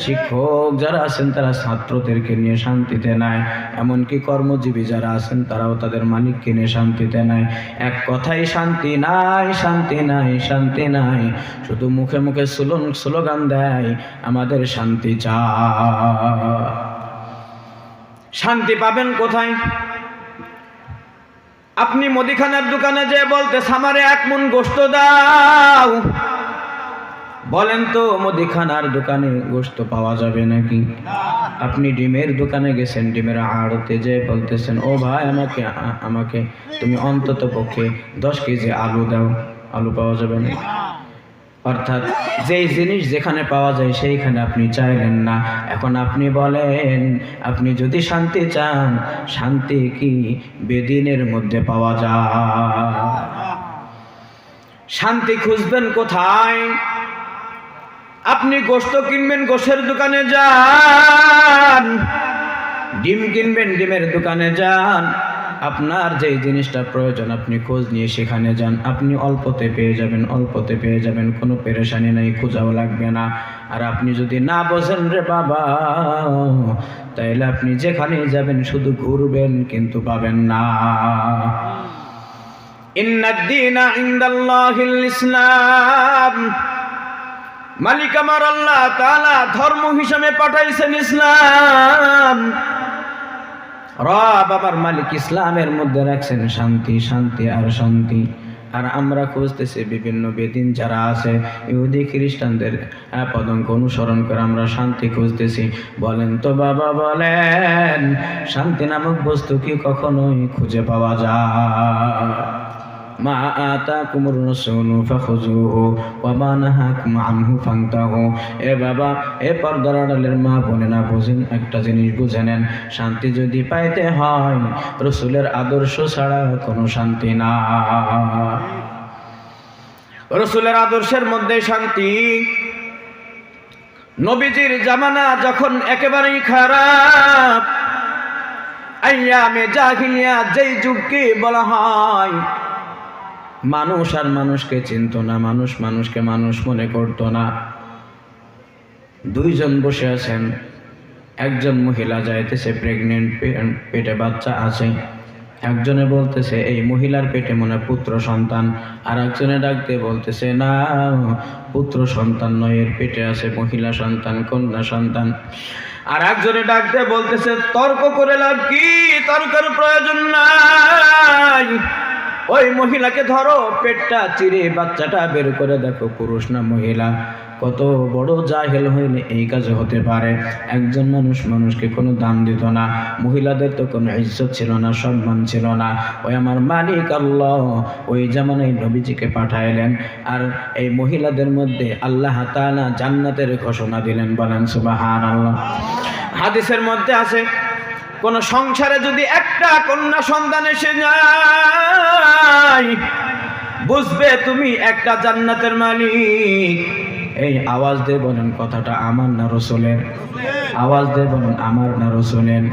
শিক্ষক যারা আছেন তারা ছাত্রদেরকে নিয়ে শান্তিতে নাই, এমনকি কর্মজীবী যারা আছেন তারাও তাদের মালিককে নিয়ে শান্তিতে নাই। এক কথাই শান্তি নাই, শান্তি নাই, শান্তি নাই। শুধু মুখে মুখে স্লোগান দেয় আমাদের শান্তি চাই। শান্তি পাবেন কোথায়? আপনি মুদিখানার দোকানে যে বলতেছ আমারে 1 মণ গোশত দাও, বলেন তো মুদিখানার দোকানে গোশত পাওয়া যাবে নাকি? আপনি ডিমের দোকানে গেছেন, ডিমের আড়তে যে বলতেছেন, ও ভাই আমাকে তুমি অন্তত পক্ষে 10 কেজি আলু দাও, আলু পাওয়া যাবে না? অর্থাৎ যেই জিনিস যেখানে পাওয়া যায় সেইখানে আপনি চাইলেন না। এখন আপনি বলেন, আপনি যদি শান্তি চান, শান্তি কি বেদিনের মধ্যে পাওয়া যায়? শান্তি খুঁজবেন কোথায়? আপনি গোশত কিনবেন, গোশের দোকানে যান। ডিম কিনবেন, ডিমের দোকানে যান। আপনার যেই জিনিসটা প্রয়োজন আপনি খোঁজ নিয়ে সেখানে যান, আপনি অল্পতে পেয়ে যাবেন, অল্পতে পেয়ে যাবেন, কোনো পেরেশানি নাই, খোঁজাও লাগবে না। আর আপনি যদি না বোঝেন রে বাবা, তাইলে আপনি যেখানেই যাবেন শুধু ঘুরবেন কিন্তু পাবেন না। ইন্নাদ দীনা ইনদাল্লাহিল ইসলাম। মালিক আমার আল্লাহ তাআলা ধর্ম হিসেবে পাঠাইছেন ইসলাম। রব আমার মালিক ইসলামের মধ্যে রাখছেন শান্তি, শান্তি আর শান্তি। আর আমরা খুঁজতেছি বিভিন্ন বেদিন যারা আছে, ইহুদি খ্রিস্টানদের পদঙ্ক অনুসরণ করে আমরা শান্তি খুঁজতেছি। বলেন তো বাবা, বলেন শান্তি নামক বস্তু কি কখনোই খুঁজে পাওয়া যায়? মা আতাকুমুর রাসূলু ফাখুযুহু ওয়া মা নাহাকুম আনহু ফান্তাহু। এ বাবা, এ পর্দার আড়ালের মা বোনেরা, বুঝেন, একটা জিনিস বুঝে নেন, শান্তি যদি পাইতে হয় রাসূলের আদর্শ ছাড়া কোনো শান্তি না। রাসূলের আদর্শের মধ্যে শান্তি। নবীজির জামানা যখন একেবারেই খারাপ, আইয়ামে জাহিলিয়া যেই যুগকে বলা হয়, মানুষ আর মানুষকে চিনত না, মানুষ মানুষকে মানুষ মনে করত না। দুইজন বসে আছেন, একজন মহিলা যাইতেছে প্রেগনেন্ট, পেটে বাচ্চা আছে। একজনে বলতেছে এই মহিলার পেটে মনে পুত্র সন্তান, আর একজনে ডাক দিয়ে বলতেছে না, পুত্র সন্তান নয়, এর পেটে আছে মহিলা সন্তান, কন্যা সন্তান। আর একজনে ডাক দিয়ে বলতেছে তর্ক করে লাভ কি, তর্কের প্রয়োজন নাই, ওই মহিলাকে ধরো, পেটটা চিরে বাচ্চাটা বের করে দেখো পুরুষ না মহিলা। কত বড় জাহেল হইলে এই কাজ হতে পারে। একজন মানুষ মানুষকে কোনো দাম দিত না, মহিলাদের তো কোনো ইজ্জত ছিল না, সম্মান ছিল না। ওই আমার মালিক আল্লাহ ওই জামানায় নবীজিকে পাঠাইলেন, আর এই মহিলাদের মধ্যে আল্লাহ তাআলা জান্নাতের ঘোষণা দিলেন। বলেন সুবহানাল্লাহ। হাদিসের মধ্যে আছে, কোন সংসারে যদি একটা কন্যা সন্তান এসে যায়, বুঝবে তুমি একটা জান্নাতের মালিক। এই আওয়াজ দিয়ে বলেন কথাটা আমার না রসুলের? আওয়াজ দিয়ে বলেন আমার না রসুলের?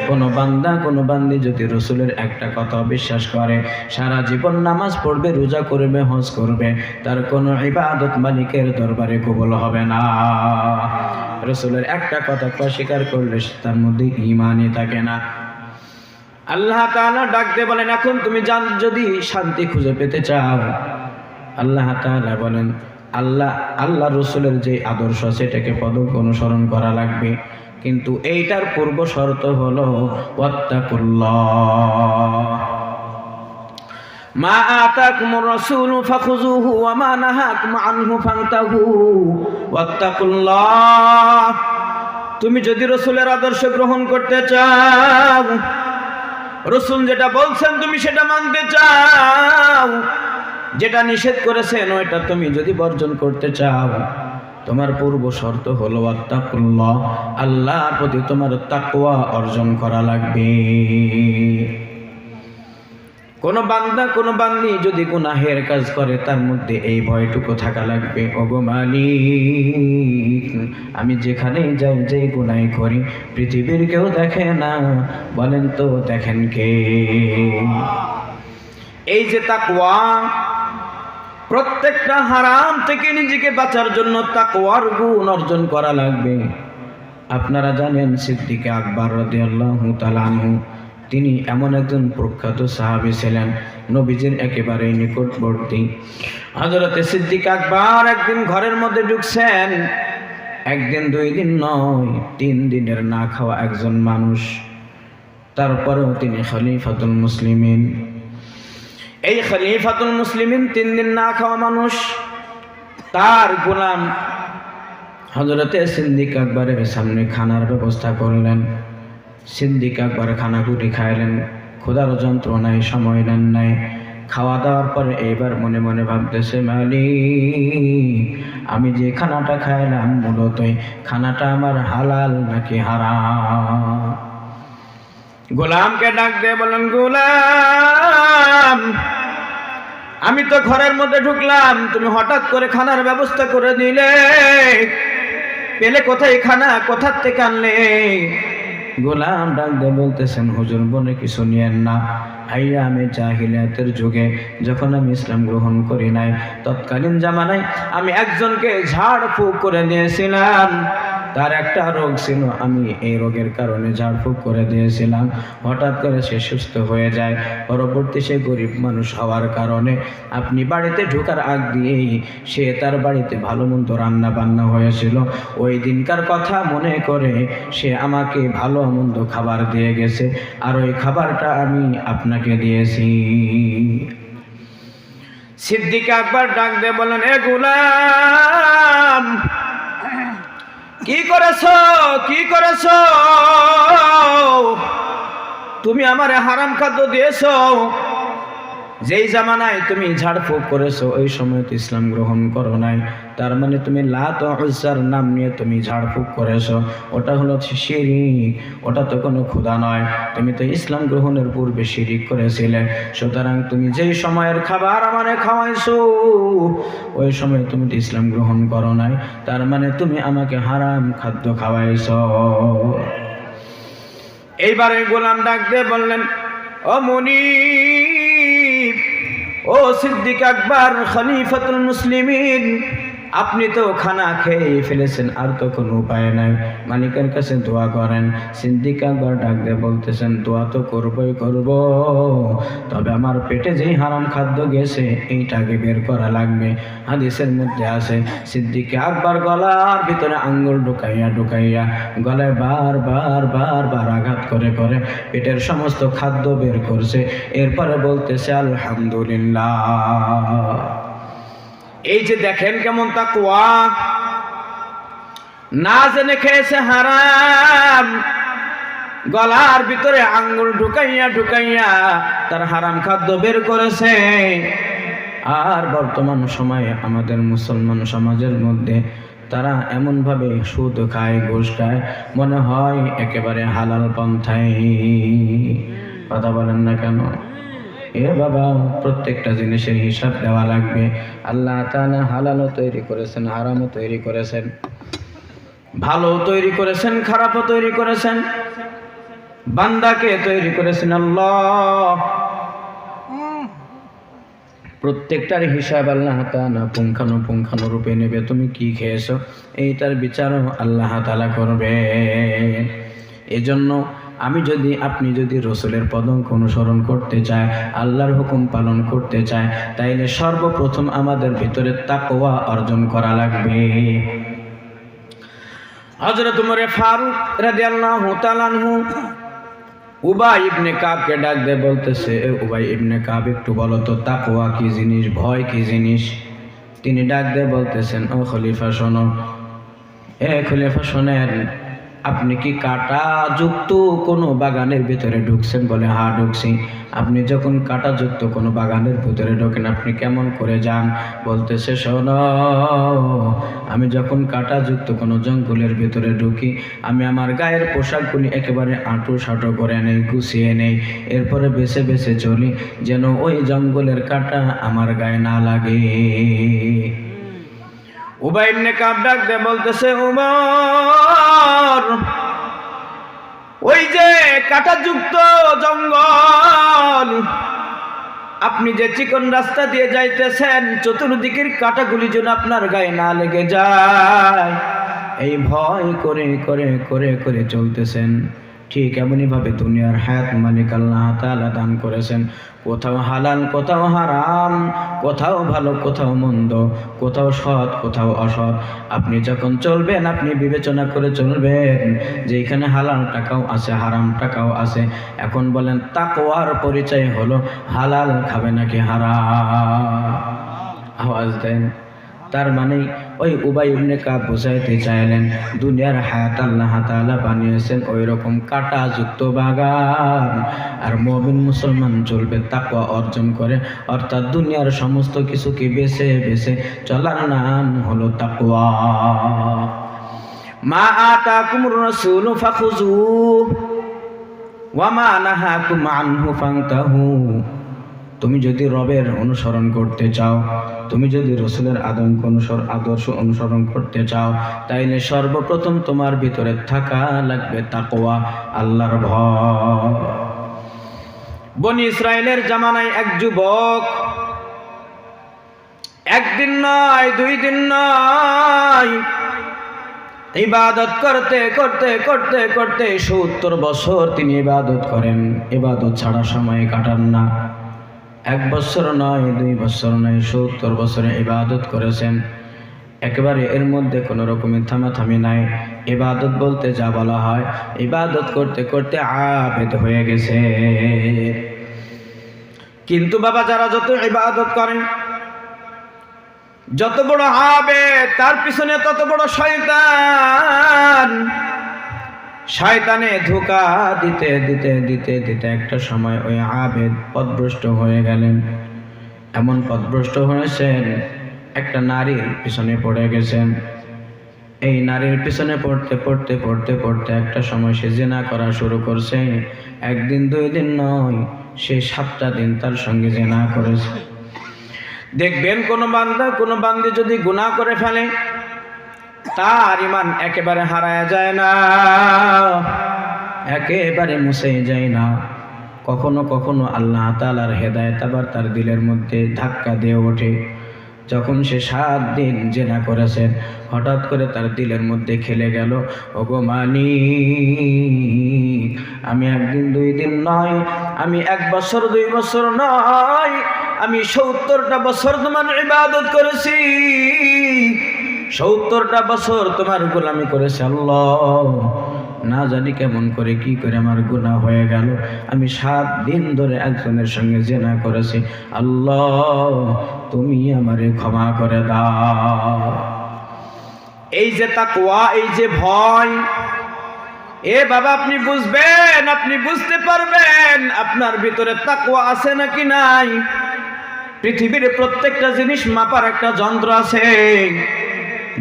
কোনো বান্দা কোনো বান্দি যদি রসুলের একটা কথা বিশ্বাস করে, সারা জীবন নামাজ পড়বে, রোজা করবে, হজ করবে, তার কোনো ইবাদত মালিকের দরবারে কবুল হবে না। রসুলের একটা কথা অস্বীকার করলে তার মধ্যে ঈমানই থাকে না। আল্লাহ তাআলা ডাক দিয়ে বলেন, এখন তুমি যদি শান্তি খুঁজে পেতে চাও, আল্লাহ তাআলা বলেন আল্লাহ রসুলের যে আদর্শ সেটাকে পদক অনুসরণ করা লাগবে, কিন্তু এইটার পূর্ব শর্ত হলো ওয়াত্তাকুল্লাহ। মা আতাকুমুর রাসূলু ফাখুযুহু ওয়া মা নাহাকুম আনহু ফান্তাহু ওয়াত্তাকুল্লাহ। তুমি যদি রসুলের আদর্শ গ্রহণ করতে চাও, রসুল যেটা বলছেন তুমি সেটা মানতে চাও, যেটা নিষেধ করেছেন ওইটা তুমি যদি বর্জন করতে চাও, তোমার পূর্ব শর্ত হলো ওয়াত্তাকুল্লাহ, আল্লাহর প্রতি তোমার তাকওয়া অর্জন করা লাগবে। কোন বান্দা কোন বান্দি যদি গুনাহের কাজ করে, তার মধ্যে এই ভয়টুকু থাকা লাগবে, ওগো মালিক আমি যেখানেই যাই, যেই গুনাহ করি, পৃথিবীর কেউ দেখে না, বলেন তো দেখেন কে? এই যে তাকওয়া, প্রত্যেকটা হারাম থেকে নিজেকে বাঁচার জন্য তাকওয়ার গুণ অর্জন করা লাগবে। আপনারা জানেন সিদ্দিক আকবর রাদিয়াল্লাহু তাআলা আনহু, তিনি এমন একজন প্রখ্যাত সাহাবী ছিলেন, নবীজির একেবারে নিকটবর্তী। হযরতে সিদ্দিক আকবর একদিন ঘরের মধ্যে ঢুকছেন, একদিন 2 দিন নয় 3 দিনের না খাওয়া একজন মানুষ, তারপরেও তিনি খলিফাতুল মুসলিমিন। এই খলিফাতুল মুসলিমিন 3 দিন না খাওয়া মানুষ, তার গোলাম হযরতে সিদ্দিক আকবরের সামনে খানার ব্যবস্থা করলেন। সিদ্দিক আকবর খানাকুটি খাইলেন, ক্ষুধার যন্ত্রণায় সময় নেন নাই। খাওয়া দাওয়ার পরে এইবার মনে মনে ভাবতেছে, মালিক আমি যে খানাটা খাইলাম মূলত খানাটা আমার হালাল নাকি হারাম? গোলামকে ডাক দিয়ে বলেন, গোলাম আমি তো ঘরের মধ্যে ঢুকলাম, তুমি হঠাৎ করে খানার ব্যবস্থা করে দিলে, পেলে কোথায় খানা, কোথার থেকে আনলে? গোলাম ডাক দিয়ে বলতেছেন, হুজুর বলে কিছু নিয়েন না, আইয়ামে জাহিলিয়াতের যুগে যখন আমি ইসলাম গ্রহণ করি নাই, তৎকালীন জামানায় আমি একজনকে ঝাড়ফুঁক করে দিয়েছিলাম, তার একটা রোগ ছিল, আমি এই রোগের কারণে ঝাড়ফুঁক করে দিয়েছিলাম, হঠাৎ করে সে সুস্থ হয়ে যায়, পরবর্তী সে গরিব মানুষ হওয়ার কারণে আপনি বাড়িতে ঢোকার আগ দিয়েই সে তার বাড়িতে ভালো মন্দ রান্না বান্না হয়েছিল, ওই দিনকার কথা মনে করে সে আমাকে ভালো মন্দ খাবার দিয়ে গেছে, আর ওই খাবারটা আমি আপনাকে দিয়েছি। সিদ্দিক আকবর ডাক দিয়ে বলেন, এ গোলাম কি করেছো, কি করেছো? তুমি আমারে হারাম খাদ্য দিয়েছো, যেই জামানায় তুমি ঝাড়ফুঁক করেছো ওই সময় তো ইসলাম গ্রহণ করো নাই, তার মানে তুমি লাত ও উজ্জার নাম নিয়ে তুমি ঝাড়ফুঁক করেছো, ওটা হলো শিরিক, ওটা তো কোনো খোদা নয়, তুমি তো ইসলাম গ্রহণের পূর্বে শিরিক করেছিলে। সুতরাং তুমি যেই সময়ের খাবার আমারে খাওয়াইছো ওই সময় তুমি তো ইসলাম গ্রহণ করো নাই, তার মানে তুমি আমাকে হারাম খাদ্য খাওয়াইছো। এইবারে গোলাম ডাক দিয়ে বললেন, ও মুনিব, ও সিদ্দিক আকবর খলিফাতুল মুসলিমিন, আপনি তো খানা খেয়ে ফেলেছেন, আর তো কোনো উপায় নাই, মালিকের কাছে দোয়া করেন। সিদ্দিক আকবর ডাক দিয়ে বলতেছেন, দোয়া তো করবই করব, তবে আমার পেটে যেই হারাম খাদ্য গেছে এইটাকে বের করা লাগবে। হাদিসের মধ্যে আছে সিদ্দিক আকবর গলার ভিতরে আঙ্গুল ঢুকাইয়া ঢুকাইয়া গলায় বার আঘাত করে করে পেটের সমস্ত খাদ্য বের করছে। এরপরে বলতেছে আলহামদুলিল্লাহ। এই যে দেখেন কেমন তাকওয়া, না জেনে খেয়েছে হারাম, গলার ভিতরে আঙ্গুল ঢুকাইয়া ঢুকাইয়া তার হারাম খাদ্য বের করেছে। আর বর্তমান সময়ে আমাদের মুসলমান সমাজের মধ্যে তারা এমনভাবে সুদ খায়, ঘুষ খায়, মনে হয় একেবারে হালাল পন্থায়। কথা বলেন না কেন? এ বাবা, প্রত্যেকটা জিনিসের হিসাব দেওয়া লাগবে। আল্লাহ তাআলা হালালও তৈরি করেছেন, হারামও তৈরি করেছেন, ভালো তৈরি করেছেন, খারাপও তৈরি করেছেন, বান্দাকে তৈরি করেছেন আল্লাহ। প্রত্যেকটার হিসাব আল্লাহ তাআলা পুঙ্খানুপুঙ্খানুরূপে নেবে। তুমি কি খেয়েছো এইটার বিচারও আল্লাহ তাআলা করবে। এজন্য আপনি যদি রসুলের পদঙ্ক অনুসরণ করতে চায়, আল্লাহর হুকুম পালন করতে চায়, তাইলে সর্বপ্রথম আমাদের ভিতরে তাকওয়া অর্জন করা লাগবে। হযরত ওমর ফারুক রাদিয়াল্লাহু তাআলা আনহু উবাই ইবনে কাবকে ডাক দিয়ে বলতেছে, উবাই ইবনে কাব, একটু বলো তো তাকওয়া কি জিনিস, ভয় কি জিনিস? তিনি ডাক দিয়ে বলতেছেন, ও খলিফা শোনো, খলিফা শোনেন, আপনি কি কাঁটা যুক্ত কোনো বাগানের ভিতরে ঢুকছেন? বলে, হ্যাঁ ঢুকছি। আপনি যখন কাঁটা যুক্ত কোনো বাগানের ভিতরে ঢোকেন আপনি কেমন করে যান? বলতেছে, শোনো, আমি যখন কাঁটা যুক্ত কোনো জঙ্গলের ভিতরে ঢুকি, আমি আমার গায়ের পোশাকগুলি একেবারে আঁটু সাঁটো করে নেই, গুছিয়ে নেই, এরপরে বেছে বেছে চলি যেন ওই জঙ্গলের কাঁটা আমার গায়ে না লাগে। উবাই ইবনে কাব ডাক দিয়ে বলতেছে, উমর, ওই যে কাঁটাযুক্ত জঙ্গল, আপনি যে চিকন রাস্তা দিয়ে যাইতেছেন, চতুর্দিকের কাঁটাগুলি যেন আপনার গায়ে না লেগে যায়, এই ভয় করে করে করে করে চলতেছেন। ঠিক এমনইভাবে দুনিয়ার হায়াত মালিক আল্লাহ তাআলা দান করেছেন। কোথাও হালাল, কোথাও হারাম, কোথাও ভালো, কোথাও মন্দ, কোথাও সৎ, কোথাও অসৎ। আপনি যখন চলবেন আপনি বিবেচনা করে চলবেন যে এখানে হালাল টাকাও আছে, হারাম টাকাও আছে। এখন বলেন, তাকওয়ার পরিচয় হলো হালাল খাবে নাকি হারাম? আওয়াজ দেন। তার মানে ওই উবাই ইবনে কাব বুঝাইতে চাইলেন দুনিয়ার হায়াত আল্লাহ তাআলা বানিয়েছেন ওই রকম কাঁটাযুক্ত বাগান, আর মুমিন মুসলমান চলবে তাকওয়া অর্জন করে, অর্থাৎ দুনিয়ার সমস্ত কিছুকে বেছে বেছে চলার নাম হলো তাকওয়া। মা আতাকুমুর রাসূলু ফাখুযুহু ওয়া মা নাহাকুম আনহু ফান্তাহু। তুমি যদি রবের অনুসরণ করতে চাও, তুমি যদি রসুলের আদর্শ অনুসরণ করতে চাও, তাইলে সর্বপ্রথম তোমার ভিতরে থাকা লাগবে তাকওয়া, আল্লাহর ভয়। বনি ইসরাইলের জামানায় এক যুবক একদিন নয়, 2 দিন নয়, ইবাদত করতে করতে করতে করতে 70 বছর তিনি ইবাদত করেন। ইবাদত ছাড়া সময় কাটান না। 1 বছর নয়, 2 বছর নয়, 70 বছরে ইবাদত করেছেন। একেবারে এর মধ্যে কোনো রকমের থামাথামি নাই। ইবাদত বলতে যা বলা হয়, ইবাদত করতে করতে আবেদ হয়ে গেছে। কিন্তু বাবা, যারা যত ইবাদত করেন, যত বড় আবেদ, তার পিছনে তত বড় শয়তান। শয়তানে ধোঁকা দিতে দিতে দিতে দিতে একটা সময় ওই আবেদ পথভ্রষ্ট হয়ে গেলেন। এমন পথভ্রষ্ট হয়েছেন, একটা নারীর পিছনে পড়ে গেছেন। এই নারীর পিছনে পড়তে পড়তে পড়তে পড়তে একটা সময় সে জিনা করা শুরু করছে। একদিন দুই দিন নয়, সে 7টা দিন তার সঙ্গে জিনা করেছে। দেখবেন কোনো বান্দা কোনো বান্দি যদি গুনাহ করে ফেলে, তার ঈমান একেবারে হারায় যায় না, একেবারে মুছে যায় না। কখনো কখনো আল্লাহ তাআলার হেদায়েত আবার তার দিলের মধ্যে ধাক্কা দিয়ে ওঠে। যখন সে 7 দিন জিনা করেছে, হঠাৎ করে তার দিলের মধ্যে খেলে গেল, ওগো মালিক, আমি একদিন দুই দিন নয়, আমি 1 বছর 2 বছর নয়, আমি 70টা বছর তোমার ইবাদত করেছি, 70টা বছর তোমার গোলামি করেছি আল্লাহ। না জানি কেমন করে কি করে আমার গুনাহ হয়ে গেল, আমি 7 দিন ধরে একজনের সঙ্গে জিনা করেছি, আল্লাহ তুমি আমারে ক্ষমা করে দাও। এই যে তাকওয়া, এই যে ভয়, এ বাবা আপনি বুঝবেন, আপনি বুঝতে পারবেন আপনার ভিতরে তাকওয়া আছে নাকি নাই। পৃথিবীর প্রত্যেকটা জিনিস মাপার একটা যন্ত্র আছে।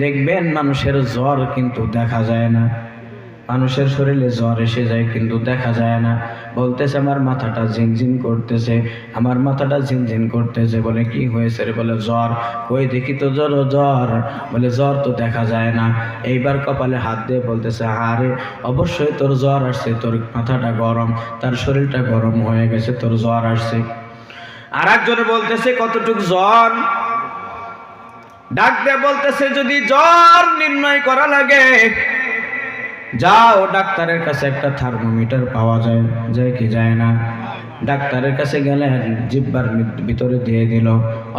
দেখবেন মানুষের জ্বর কিন্তু দেখা যায় না, মানুষের শরীরে জ্বর এসে যায় কিন্তু দেখা যায় না। বলতেছে আমার মাথাটা ঝিনঝিন করতেছে, আমার মাথাটা ঝিনঝিন করতেছে। বলে কি হয়েছে রে? বলে জ্বর। কই দেখি তো জ্বর। জ্বর বলে জ্বর তো দেখা যায় না। এইবার কপালে হাত দিয়ে বলতেছে আরে অবশ্যই তোর জ্বর আসছে, তোর মাথাটা গরম, তার শরীরটা গরম হয়ে গেছে, তোর জ্বর আসছে। আর একজনে বলতেছে কতটুক জ্বর? ডাক দিয়ে বলতেছে যদি জ্বর নির্ণয় করা লাগে, যাও ডাক্তারের কাছে, একটা থার্মোমিটার পাওয়া যায়, যায় কি যায় না? ডাক্তারের কাছে গেলেন, জিহ্বার ভিতরে দিয়ে দিল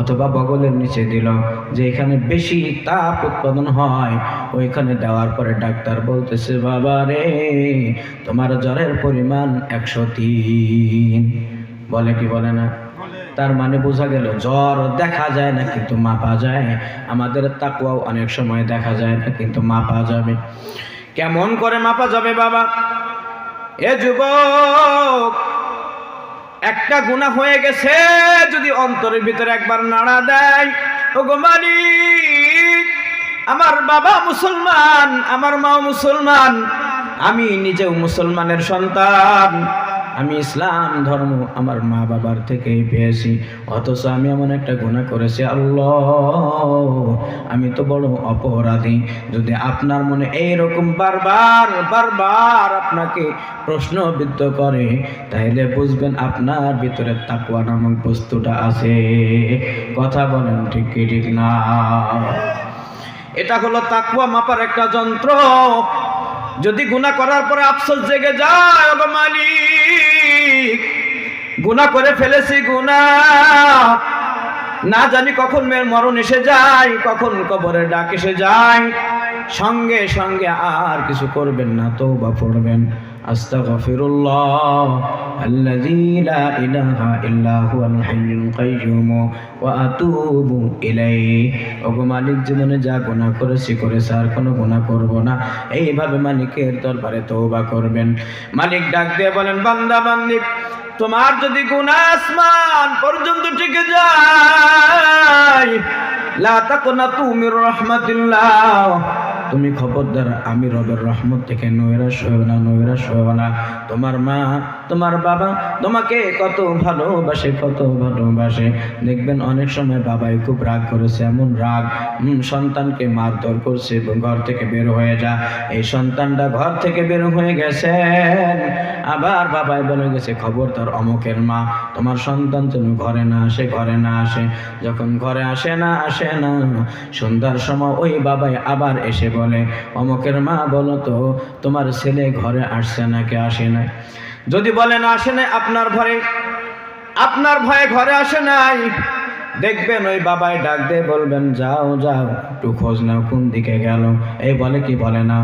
অথবা বগলের নিচে দিল, যে এখানে বেশি তাপ উৎপাদন হয় ওইখানে দেওয়ার পরে ডাক্তার বলতেছে বাবা রে, তোমার জ্বরের পরিমাণ 103। বলে কি বলে না? তার মানে বোঝা গেল জ্বর দেখা যায় না কিন্তু মাপা যায়। আমাদের তাকওয়াও অনেক সময় দেখা যায় না কিন্তু মাপা যাবে। কেমন করে মাপা যাবে বাবা? এ যুবক, একটা গুনাহ হয়ে গেছে যদি অন্তরের ভিতরে একবার নাড়া দেয়, ওগো মালিক, আমার বাবা মুসলমান, আমার মাও মুসলমান, আমি নিজেও মুসলমানের সন্তান, আমি ইসলাম ধর্ম আমার মা বাবার থেকেই পেয়েছি, অথচ আমি এমন একটা গুনাহ করেছি আল্লাহ, আমি তো বড় অপরাধী। যদি আপনার মনে এইরকম বারবার বারবার আপনাকে প্রশ্নবিদ্ধ করে, তাহলে বুঝবেন আপনার ভিতরে তাকওয়া নামক বস্তুটা আছে। কথা বলেন ঠিক কি ঠিক না? এটা হলো তাকওয়া মাপার একটা যন্ত্র। যদি গুনাহ করার পরে আফসোস জেগে যায়, ওগো মালিক, গুনাহ করে ফেলেছি, গুনাহ, না জানি কখন মরণ এসে যায়, কখন কবরের ডাক এসে যায়, সঙ্গে সঙ্গে আর কিছু করবেন না, তওবা পড়বেন, আস্তাগফিরুল্লাহ আল্লাযী লা ইলাহা ইল্লা হুয়াল হাইয়ুল কাইয়্যুম ওয়া আতুবু ইলাইহি। ওগো মালিক, জীবনে যা গুনাহ করেছি আর কোনো গুনাহ করব না, এইভাবে মালিকের দরবারে তওবা করবেন। মালিক ডাক দিয়ে বলেন, বান্দা বান্দি, তোমার যদি গুনাহ আসমান পর্যন্ত টিকে যায়, লা তাকনাতু মির রাহমাতিল্লাহ, তুমি খবরদার আমি রবের রহমত থেকে নৈরাশ হও না, নৈরাশ হও না। তোমার মা তোমার বাবা তোমাকে কত ভালোবাসে, কত ভালোবাসে। দেখবেন অনেক সময় বাবাই খুব রাগ করেছে, এমন রাগ সন্তানকে মারধর করছে, ঘর থেকে বের হয়ে যা। এই সন্তানটা ঘর থেকে বের হয়ে গেছে, আবার বাবাই বলে গেছে খবরদার অমুকের মা তোমার সন্তান যেন ঘরে না আসে, ঘরে না আসে। যখন ঘরে আসে না সন্ধ্যার সময় ওই বাবাই আবার এসে বলে, অমুকের মা বলো তো তোমার ছেলে ঘরে আসছে নাকি আসে নাই? যদি বলেন আসে নাই, আপনার ভয়ে ঘরে আসে নাই, দেখবেন ওই বাবাই ডাক দিয়ে বলবেন, যাও যাও একটু খোঁজ নাও কোন দিকে গেল। এই বলে কি বলে না?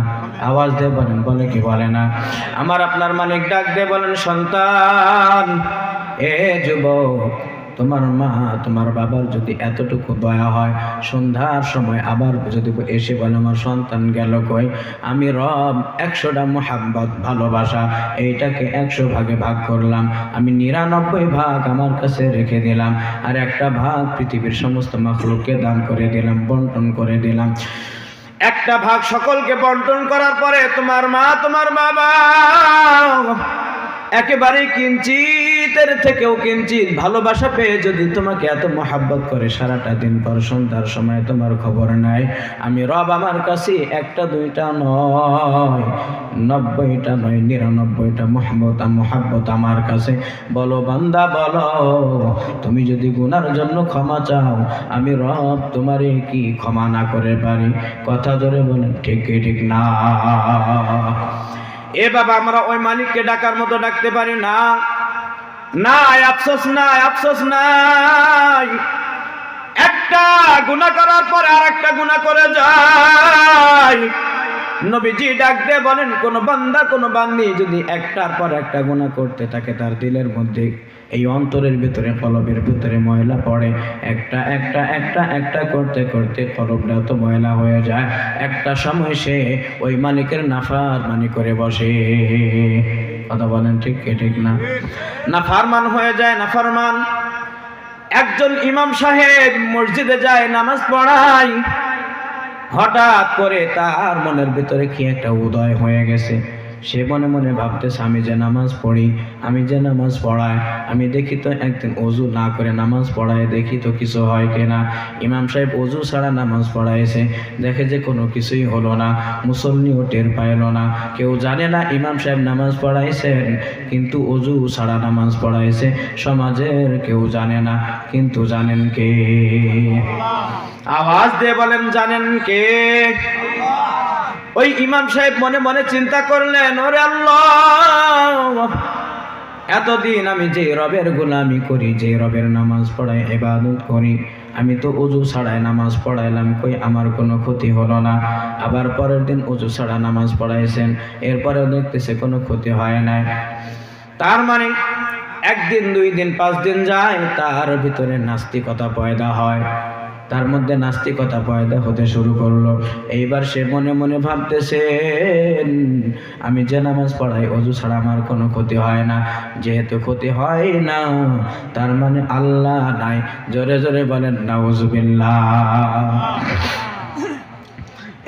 আওয়াজ দিয়ে বলেন, বলে কি বলে না? আমার আপনার মালিক ডাক দিয়ে বলেন, সন্তান, এ যুবক, তোমার মা তোমার বাবার যদি এতটুকু দয়া হয়, সন্ধ্যার সময় আবার যদি এসে বলে আমার সন্তান গেল কই, আমি রব 100টা মোহাব্বত ভালোবাসা এইটাকে 100 ভাগে ভাগ করলাম, আমি 99 ভাগ আমার কাছে রেখে দিলাম, আর একটা ভাগ পৃথিবীর সমস্ত মাখলুককে দান করে দিলাম, বন্টন করে দিলাম। একটা ভাগ সকলকে বন্টন করার পরে তোমার মা তোমার বাবা একেবারে কিঞ্চিতের থেকেও কিঞ্চিত ভালোবাসা পেয়ে যদি তোমাকে এত মহাব্বত করে, সারাটা দিন পর সন্ধ্যার সময় তোমার খবর নাই, আমি রব আমার কাছে 1টা 2টা নয়, 90টা নয়, 99টা মহাব্বত আমার কাছে। বলো বান্দা বলো, তুমি যদি গুনার জন্য ক্ষমা চাও, আমি রব তোমারে কি ক্ষমা না করে পারি? কথা ধরে বলেন ঠিক কি ঠিক না? এ বাবা, আমরা ওই মালিককে ডাকার মতো ডাকতে পারি না? নাই, আফসোস নাই, আফসোস নাই। একটা গুনাহ করার পরে আর একটা গুনাহ করে যায়। নবীজি ডাক দিয়ে বলেন, কোন বান্দা কোন বান্দি যদি একটার পর একটা গুনাহ করতে থাকে, তার দিলের মধ্যে এই অন্তরের ভিতরে কলবের ভিতরে ময়লা পড়ে, একটা একটা একটা একটা করতে করতে কলবটা তো ময়লা হয়ে যায়, একটা সময় সে ওই মালিকের নাফরমানি করে বসে। কথা বলেন ঠিক কি ঠিক না? নাফরমান হয়ে যায়, নাফরমান। একজন ইমাম সাহেব মসজিদে যায়, নামাজ পড়ায়, হঠাৎ করে তার মনের ভিতরে কি একটা উদয় হয়ে গেছে। সে মনে মনে ভাবতেছে, আমি যে নামাজ পড়ি, আমি যে নামাজ পড়াই, আমি দেখি তো একদিন ওযু না করে নামাজ পড়ায়, দেখি তো কিছু হয় কিনা। ইমাম সাহেব ওযু ছাড়া নামাজ পড়াইছে, দেখে যে কোনো কিছুই হলো না, মুসল্লিও টের পাইল না, কেউ জানে না ইমাম সাহেব নামাজ পড়াইছেন, কিন্তু ওযু ছাড়া নামাজ পড়াইছে, সমাজের কেউ জানে না, কিন্তু জানেন কে? আওয়াজ দিয়ে বলেন, জানেন কে? ওই ইমাম সাহেব মনে মনে চিন্তা করলেন, ওরে আল্লাহ, এতদিন আমি যে রবের গোলামি করি, যে রবের নামাজ পড়াই, ইবাদত করি, আমি তো ওযু ছাড়াই নামাজ পড়াইলাম, কই আমার কোনো ক্ষতি হলো না। আবার পরের দিন ওযু ছাড়া নামাজ পড়াইছেন, এরপরেও দেখতেছে কোনো ক্ষতি হয় না। তার মানে 1 দিন 2 দিন 5 দিন যায়, তার ভিতরে নাস্তিকতা পয়দা হয়, তার মধ্যে নাস্তিকতা পয়দা হতে শুরু করলো। এইবার সে মনে মনে ভাবতেছে, আমি যে নামাজ পড়াই ওযু ছাড়া আমার কোনো ক্ষতি হয় না, যেহেতু ক্ষতি হয় না, তার মানে আল্লাহ নাই। জোরে জোরে বলেন নাউজুবিল্লাহ।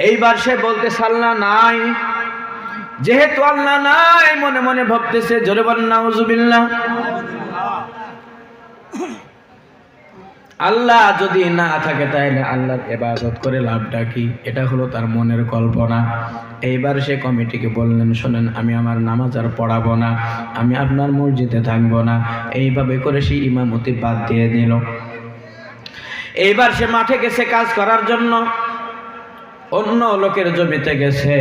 এইবার সে বলতেছে, আল্লাহ নাই। যেহেতু আল্লাহ নাই, মনে মনে ভাবতেছে, জোরে বলেন নাউজুবিল্লাহ। আল্লাহ যদি না থাকে, তাহলে আল্লাহর ইবাদত করে লাভটা কি? এটা হলো তার মনের কল্পনা। এইবার সে কমিটিকে বললেন, শোনেন, আমি আমার নামাজ আর পড়াবো না, আমি আপনার মসজিদে থাকবো না। এইভাবে করে সে ইমামতি বাদ দিয়ে দিল। এইবার সে মাঠে গেছে কাজ করার জন্য, অন্য লোকের জমিতে গেছে।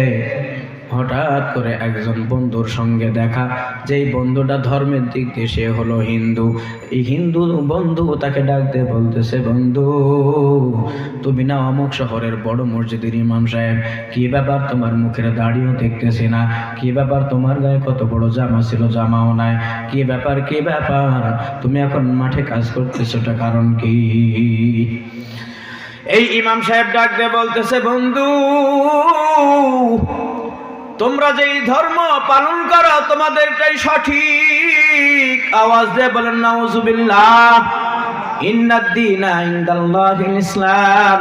হঠাৎ করে একজন বন্ধুর সঙ্গে দেখা, যেই বন্ধুটা ধর্মের দিক দিয়ে সে হলো হিন্দু। এই হিন্দু বন্ধু তাকে ডাক দিয়ে বলতেছে, বন্ধু, তুমি না অমুক শহরের বড় মসজিদের ইমাম সাহেব, কি ব্যাপার তোমার মুখের দাড়িও দেখতেছি না, কি ব্যাপার তোমার গায়ে কত বড় জামা ছিল, জামাও নাই, কি ব্যাপার কি ব্যাপার, তুমি এখন মাঠে কাজ করতেছোটা কারণ কি? এই ইমাম সাহেব ডাক দিয়ে বলতেছে, বন্ধু, তোমরা যেই ধর্ম পালন করো তোমাদেরটাই সঠিক। আওয়াজ দিয়ে বলেন নাউজুবিল্লাহ। ইন্নাদ-দীনা ইনদাল্লাহিল ইসলাম,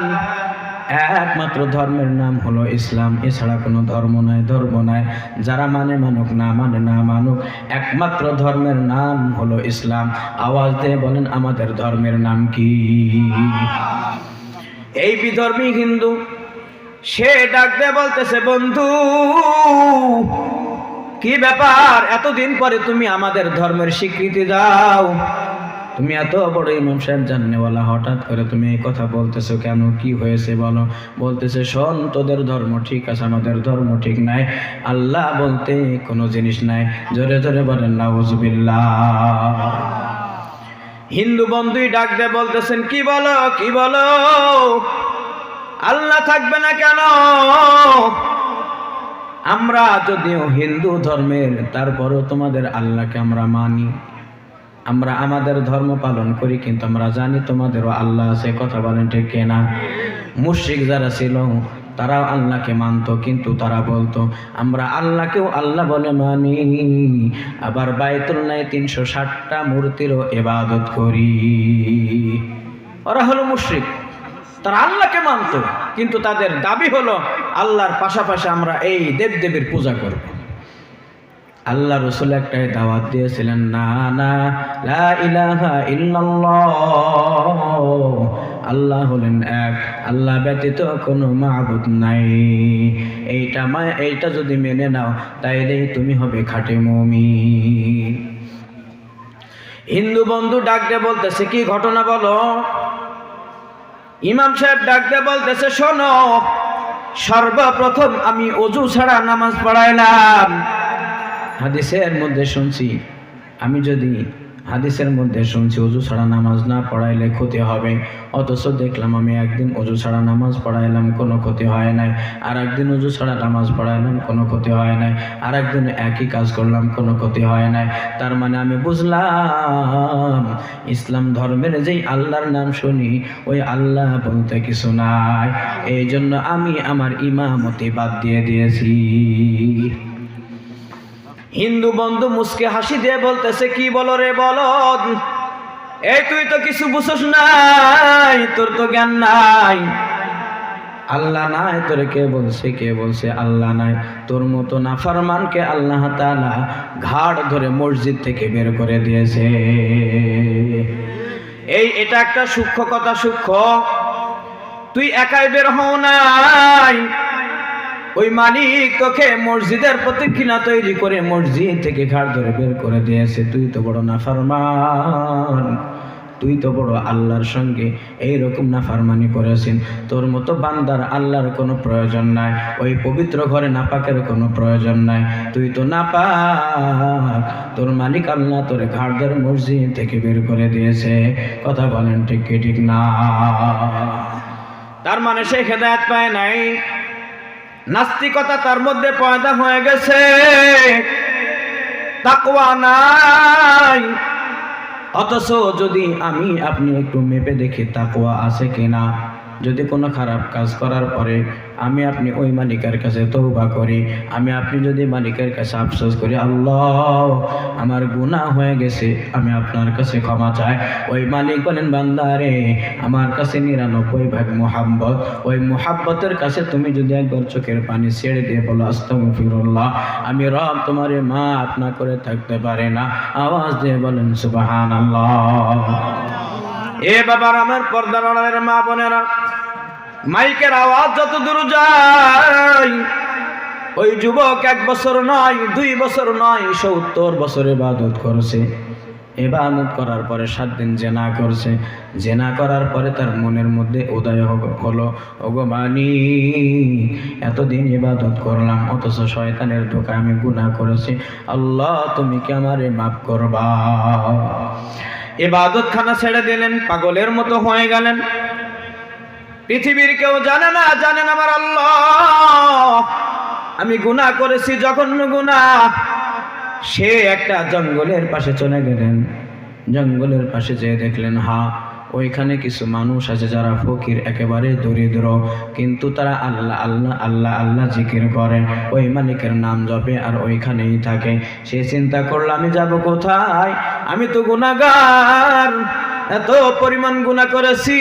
একমাত্র ধর্মের নাম হলো ইসলাম, এছাড়া কোনো ধর্ম নাই, ধর্ম নাই। যারা মানে মানুক, না মানে না মানুক, একমাত্র ধর্মের নাম হলো ইসলাম। আওয়াজ দিয়ে বলেন, আমাদের ধর্মের নাম কি? এই বিধর্মী হিন্দু সে ডাক দিয়ে বলতেছে, বন্ধু, কি ব্যাপার, এতদিন পরে তুমি আমাদের ধর্মের স্বীকৃতি দাও, তুমি এত বড় ইমাম সাহেব জাননেওয়ালা, হঠাৎ করে তুমি এই কথা বলতেছো কেন, কি হয়েছে বলো? বলতেছে, শোন, তোদের ধর্ম ঠিক আছে, আমাদের ধর্ম ঠিক নাই, আল্লাহ বলতে কোনো জিনিস নাই। জোরে জোরে বলেন নাউজুবিল্লাহ। হিন্দু বন্ধুই ডাক দিয়ে বলতেছেন, কি বলো কি বলো, আল্লাহ থাকবে না কেন? আমরা যদিও হিন্দু ধর্মের, তারপরেও তোমাদের আল্লাহকে আমরা মানি। আমরা আমাদের ধর্ম পালন করি, কিন্তু আমরা জানি তোমাদেরও আল্লাহ আছে। কথা বলেন ঠিক কিনা? মুশরিক যারা ছিল তারাও আল্লাহকে মানত, কিন্তু তারা বলতো আমরা আল্লাহকেও আল্লাহ বলে মানি, আবার বাইতুল্লাহে 360টা মূর্তিরও ইবাদত করি। ওরা হলো মুশরিক, তারা আল্লাহকে মানত, কিন্তু তাদের দাবি হলো আল্লাহর পাশাপাশি আমরা এই দেবদেবীর পূজা করব। আল্লাহ রাসূল একটাই দাওয়াত দিয়েছিলেন, না না, লা ইলাহা ইল্লাল্লাহ, আল্লাহ হলেন এক, আল্লাহ ব্যতীত কোনো মাবুদ নাই। এইটা যদি মেনে নাও তাইলে তুমি হবে খাঁটি মুমিন। হিন্দু বন্ধু ডাক দিয়ে বলতেছে, কি ঘটনা বলো? ইমাম সাহেব ডাক দিয়ে বলতেছে, শোনো, সর্বপ্রথম আমি ওযু ছাড়া নামাজ পড়াইলাম। হাদিসের মধ্যে শুনছি ওযু ছাড়া নামাজ না পড়াইলে ক্ষতি হবে, অথচ দেখলাম আমি একদিন ওযু ছাড়া নামাজ পড়াইলাম, কোনো ক্ষতি হয় নাই, আর একদিন ওযু ছাড়া নামাজ পড়াইলাম, কোনো ক্ষতি হয় নাই, আর একদিন একই কাজ করলাম, কোনো ক্ষতি হয় নাই। তার মানে আমি বুঝলাম ইসলাম ধর্মের যেই আল্লাহর নাম শুনি ওই আল্লাহ বলতে কিছু নাই। এই জন্য আমি আমার ইমামতি বাদ দিয়ে দিয়েছি। হিন্দু বন্ধু মুস্কে হাসি দিয়ে বলতেছে, কি বলো রে বলদ, এই তুই তো কিছু বুঝছ নাই, তোর তো জ্ঞান নাই। আল্লাহ নাই তোরে কে বলছে আল্লাহ নাই? তোর মতো নাফরমানকে আল্লাহ তাআলা ঘাড় ধরে মসজিদ থেকে বের করে দিয়েছে। এটা একটা সূক্ষ্ম কথা, সূক্ষ্ম। তুই একাই বের হও নাই, ওই মালিক তোকে মসজিদের প্রতিক্ষিণা তৈরি করে মসজিদ থেকে ঘাড় ধরে বের করে দিয়েছে। তুই তো বড় নাফরমান, তুই তো বড় আল্লাহর সঙ্গে এইরকম নাফরমানি করেছেন। তোর মতো বান্দার আল্লাহর কোনো প্রয়োজন নাই, ওই পবিত্র ঘরে নাপাকের কোনো প্রয়োজন নাই। তুই তো নাপাক, তোর মালিক আল্লাহ তোরে ঘাড় ধরে মসজিদ থেকে বের করে দিয়েছে। কথা বলেন ঠিক কি ঠিক না? তার মানে সে হেদায়েত পায় নাই, নাস্তিকতা তার মধ্যে পয়দা হয়ে গেছে, তাকওয়া নাই। অথচ যদি আমি আপনি একটু মেপে দেখি তাকওয়া আছে কিনা, যদি কোনো খারাপ কাজ করার পরে আমি আপনি ওই মালিকের কাছে তওবা করি, আমি আপনি যদি মালিকের কাছে আফসোস করি, আল্লাহ আমার গুনাহ হয়ে গেছে, আমি আপনার কাছে ক্ষমা চাই, ওই মালিক বলেন, বান্দারে আমার কাছে 99 ভাগ মোহাব্বত, ওই মোহাব্বতের কাছে তুমি যদি একবার চোখের পানি ছেড়ে দিয়ে বলো আস্তাগফিরুল্লাহ, আমি রব তোমারে মাফ না করে থাকতে পারে না। আওয়াজ দিয়ে বলেন সুবহানাল্লাহ। এ বাবার, আমার পর্দার আড়ালের মা বোনেরা, মাইকের আওয়াজ যত দূর যায়, ওই যুবক 1 বছর নয়, 2 বছর নয়, 70 বছর ইবাদত করছে। ইবাদত করার পরে 7 দিন জিনা করছে। জিনা করার পরে তার মনের মধ্যে উদয় হলো, ওগো মালিক, এতদিন ইবাদত করলাম অথচ শয়তানের ধোঁকায় আমি গুনাহ করেছি, আল্লাহ তুমি কি আমারে মাফ করবা? ইবাদত খানা ছেড়ে দিলেন, পাগলের মতো হয়ে গেলেন। পৃথিবীর কেউ জানে না আমার আল্লাহ আমি গুনাহ করেছি, জঘন্য গুনাহ। সে একটা জঙ্গলের পাশে চলে গেলেন, জঙ্গলের পাশে যেয়ে দেখলেন ওইখানে কিছু মানুষ আছে যারা ফকির, একেবারে দরিদ্র, কিন্তু তারা আল্লাহ আল্লাহ আল্লাহ আল্লাহ জিকির করে, ওই মালিকের নাম জপে আর ওইখানেই থাকে। সে চিন্তা করলো, আমি যাব কোথায়? আমি তো গুনাহগার, এত পরিমাণ গুনাহ করেছি,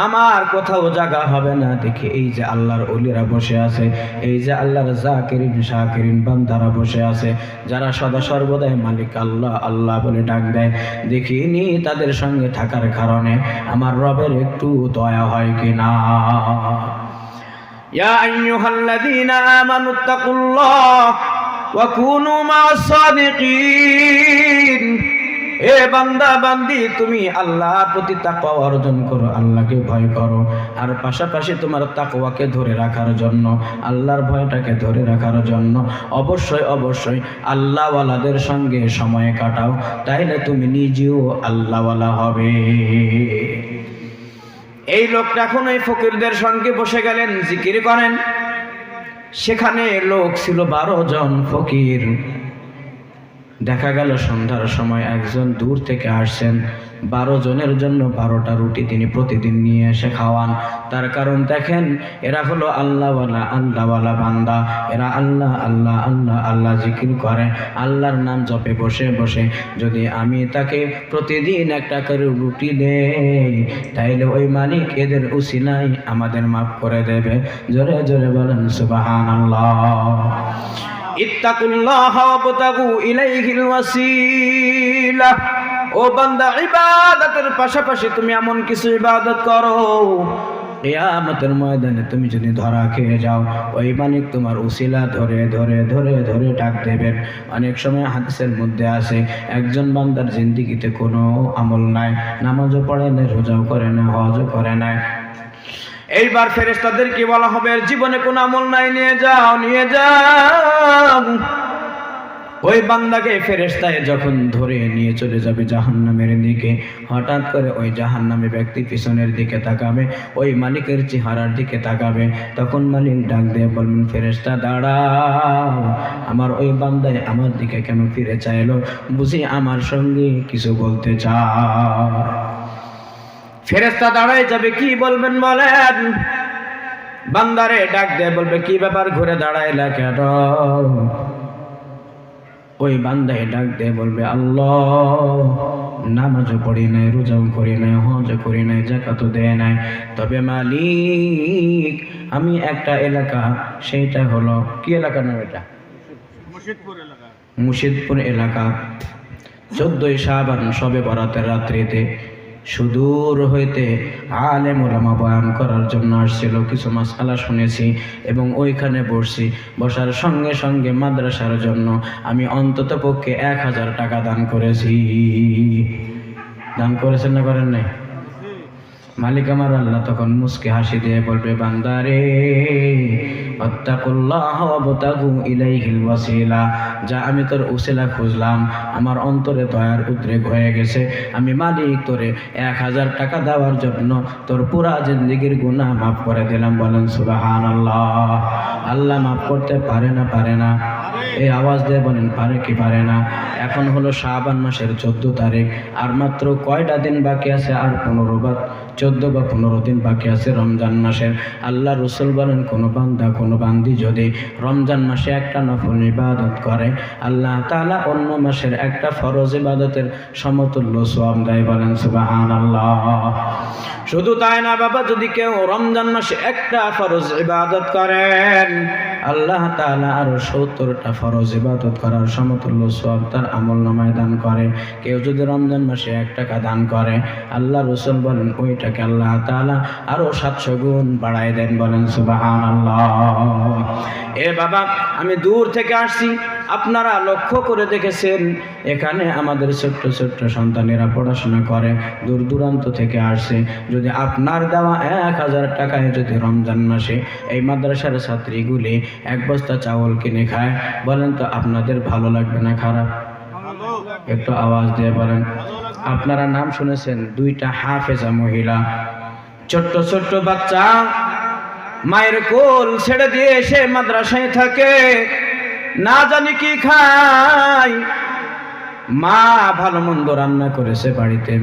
আমার কোথাও জায়গা হবে না। দেখি এই যে আল্লাহর ওলিরা বসে আছে, এই যে আল্লাহর জাকিরিন শাকিরিন বান্দারা বসে আছে, যারা সদা সর্বদাই মালিক আল্লাহ আল্লাহ বলে ডাক দেয়, দেখিনি তাদের সঙ্গে থাকার কারণে আমার রবের একটু দয়া হয় কিনা। ইয়া আইয়ুহাল্লাযীনা আমানুত্তাকুল্লাহ ওয়া কুনু মা'আস সাদিকিন। এ বান্দা বান্দি, তুমি আল্লাহর প্রতি তাকওয়া অর্জন করো, আল্লাহকে ভয় করো, আর পাশাপাশি তোমার তাকওয়াকে ধরে রাখার জন্য, আল্লাহর ভয়টাকে ধরে রাখার জন্য অবশ্যই অবশ্যই আল্লাহওয়ালাদের সঙ্গে সময় কাটাও, তাইলে তুমি নিজেও আল্লাহওয়ালা হবে। এই লোকটা এখন এই ফকিরদের সঙ্গে বসে গেলেন, জিকির করেন। সেখানে লোক ছিল 12 জন ফকির। দেখা গেল সন্ধ্যার সময় একজন দূর থেকে আসছেন, 12 জনের জন্য 12টা রুটি তিনি প্রতিদিন নিয়ে এসে খাওয়ান। তার কারণ দেখেন, এরা হলো আল্লাহওয়ালা বান্দা। এরা আল্লাহ আল্লাহ আল্লাহ আল্লাহ জিকির করে, আল্লাহর নাম জপে বসে বসে। যদি আমি তাকে প্রতিদিন একটা করে রুটি দেই, তাইলে ওই মালিক এদের উসিলাই আমাদের মাফ করে দেবে। জোরে জোরে বলেন সুবহানাল্লাহ। ইত্তাকুল্লাহ ওয়াবতাগু ইলাইহিল ওয়াসিলা। ও বান্দা, ইবাদতের পাশাপাশি তুমি এমন কিছু ইবাদত করো, কিয়ামতের ময়দানে তুমি যদি ধরা খেয়ে যাও, ওই মালিক তোমার উসিলা ধরে ধরে ধরে ধরে ডাক দেবেন। অনেক সময় হাদিসের মধ্যে আছে, একজন বান্দার জিন্দেগিতে কোনো আমল নাই, নামাজও পড়ে না, রোজাও করে না, হজও করে না। এইবার ফেরেশতাদেরকে বলা হবে, জীবনে কোনো আমল নাই, নিয়ে যাও নিয়ে যাও। ওই বান্দাকে ফেরেশতায় যখন ধরে নিয়ে চলে যাবে জাহান্নামের দিকে, হঠাৎ করে ওই জাহান্নামী ব্যক্তি পিছনের দিকে তাকাবে, ওই মালিকের চেহারার দিকে তাকাবে। তখন মালিক ডাক দিয়ে বলবেন, ফেরেশতা দাঁড়াও, আমার ওই বান্দায় আমার দিকে কেন ফিরে চাইলো? বুঝি আমার সঙ্গে কিছু বলতে চায়। ফেরেশতা দাঁড়ায় যাবে, কি বলবেন বলেন? বান্দারে ডাক দিয়ে বলবে, কি ব্যাপার ঘুরে দাঁড়াইলা কেন? ওই বান্দায় ডাক দিয়ে বলবে, আল্লাহ, নামাজও পড়ি নাই, রোজাও করি নাই, হজও করি নাই, যাকাতও দেয় নাই, তবে মালিক আমি একটা এলাকা, সেইটা হলো কি এলাকা নাম? এটা মুর্শিদপুর এলাকা। 14ই শাবান শবে বরাতের রাত্রিতে সুদূর হইতে আলেম ওলামা বয়ান করার জন্য আসছিল। কিছু মাসআলা শুনেছি এবং ওইখানে বসছি। বসার সঙ্গে সঙ্গে মাদ্রাসার জন্য আমি অন্তত পক্ষে 1000 টাকা দান করেছি। দান করেছেন না করেন নাই? মালিক আমার আল্লাহ তখন মুস্কি হাসি দিয়ে বলবে, বান্দারে, আত্তাকুল্লাহ ওয়াবতাগু ইলাইহিল ওয়াসিলা। যা আমি তোর উসিলা খুঁজলাম, আমার অন্তরে দয়ার উদ্রেক হয়ে গেছে। আমি মালিক তোরে 1000 টাকা দেওয়ার জন্য তোর পুরা জিন্দেগির গুনাহ মাফ করে দিলাম। বলেন সুবহানাল্লাহ। আল্লাহ মাফ করতে পারে না? পারে না? এই আওয়াজ দিয়ে বলেন, পারে কি পারে না? এখন হলো শাবান মাসের 14 তারিখ, আর মাত্র কয়টা দিন বাকি আছে? আর 14 বা 15 দিন বাকি আছে রমজান মাসের। আল্লাহ রসুল বলেন, কোনো বান্দা কোনো বান্দি যদি রমজান মাসে একটা নফল ইবাদত করে, আল্লাহ তাআলা অন্য মাসের একটা ফরজ ইবাদতের সমতুল্য সওয়াব দেয়। বলেন সুবহানাল্লাহ। শুধু তাই না বাবা, যদি কেউ রমজান মাসে একটা ফরজ ইবাদত করেন, আল্লাহ তাআলা আরো 70টা ফরজ ইবাদত করার সমতুল্য সওয়াব তার আমলনামায় দান করে। কেউ যদি রমজান মাসে 1 টাকা দান করে, আল্লাহ রাসূল বলেন ওইটাকে আল্লাহ তাআলা আরো 700 গুণ বাড়ায় দেন। বলেন সুবহানাল্লাহ। এ বাবা, আমি দূর থেকে আসছি, আপনারা লক্ষ্য করে দেখেছেন, এখানে আমাদের ছোট্ট ছোট্ট সন্তানেরা পড়াশোনা করে, দূর দূরান্ত থেকে আসছে। যদি আপনার দেওয়া 1000 টাকায় যদি রমজান মাসে এই মাদ্রাসার ছাত্রীগুলি 1 বস্তা চাউল কিনে খায়, বলেন তো আপনাদের ভালো লাগবে না খারাপ? একটু আওয়াজ দিয়ে বলেন। আপনারা নাম শুনেছেন 2টা হাফেজা মহিলা, ছোট্ট ছোট্ট বাচ্চা, মায়ের কোল ছেড়ে দিয়ে এসে মাদ্রাসায় থাকে, না জানি কি খায়। মা ভালো মন্দ রান্না করেছে বাড়িতে,